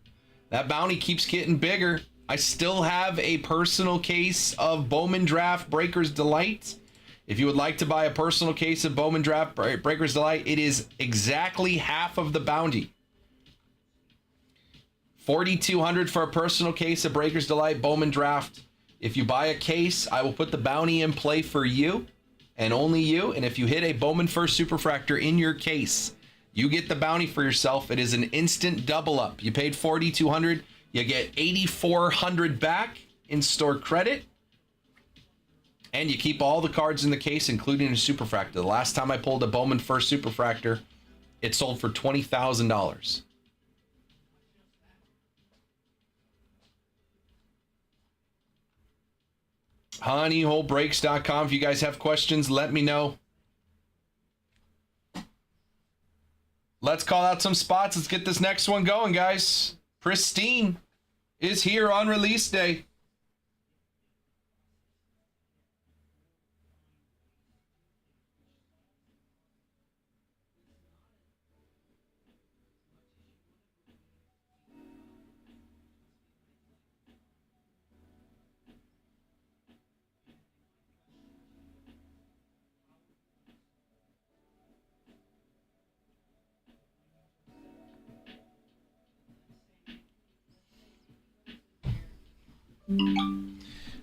That bounty keeps getting bigger. I still have a personal case of Bowman Draft Breaker's Delight. If you would like to buy a personal case of Bowman Draft Breaker's Delight, it is exactly half of the bounty. $4,200 for a personal case of Breaker's Delight Bowman Draft. If you buy a case, I will put the bounty in play for you and only you. And if you hit a Bowman First Superfractor in your case, you get the bounty for yourself. It is an instant double up. You paid $4,200, you get $8,400 back in store credit, and you keep all the cards in the case, including a Superfractor. The last time I pulled a Bowman First Superfractor, it sold for $20,000. Honeyholebreaks.com. If you guys have questions, let me know. Let's call out some spots. Let's get this next one going, guys. Pristine is here on release day.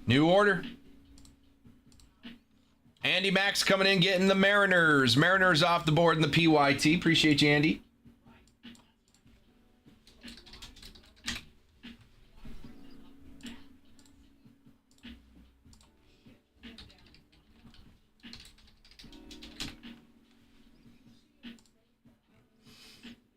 New order. Andy Max coming in, getting the Mariners. Mariners off the board in the PYT. Appreciate you, Andy.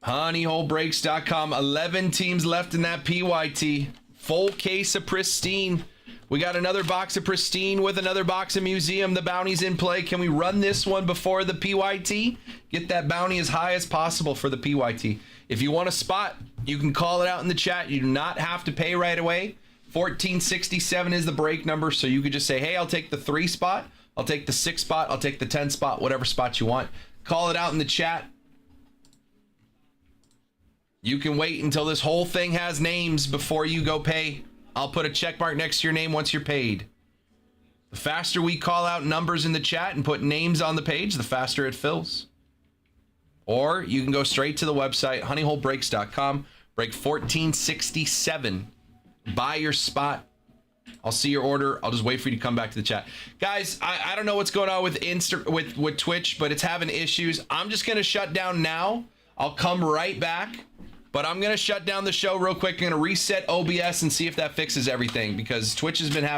Honeyholebreaks.com. 11 teams left in that PYT. Full case of Pristine. We got another box of Pristine with another box of Museum. The bounty's in play. Can we run this one before the PYT? Get that bounty as high as possible for the PYT. If you want a spot, you can call it out in the chat. You do not have to pay right away. 1467 is the break number, so you could just say, hey, I'll take the 3 spot. I'll take the 6 spot. I'll take the 10 spot, whatever spot you want. Call it out in the chat. You can wait until this whole thing has names before you go pay. I'll put a check mark next to your name once you're paid. The faster we call out numbers in the chat and put names on the page, the faster it fills. Or you can go straight to the website, honeyholebreaks.com, break 1467. Buy your spot. I'll see your order. I'll just wait for you to come back to the chat. Guys, I don't know what's going on with with Twitch, but it's having issues. I'm just going to shut down now. I'll come right back. But I'm going to shut down the show real quick. I'm going to reset OBS and see if that fixes everything, because Twitch has been having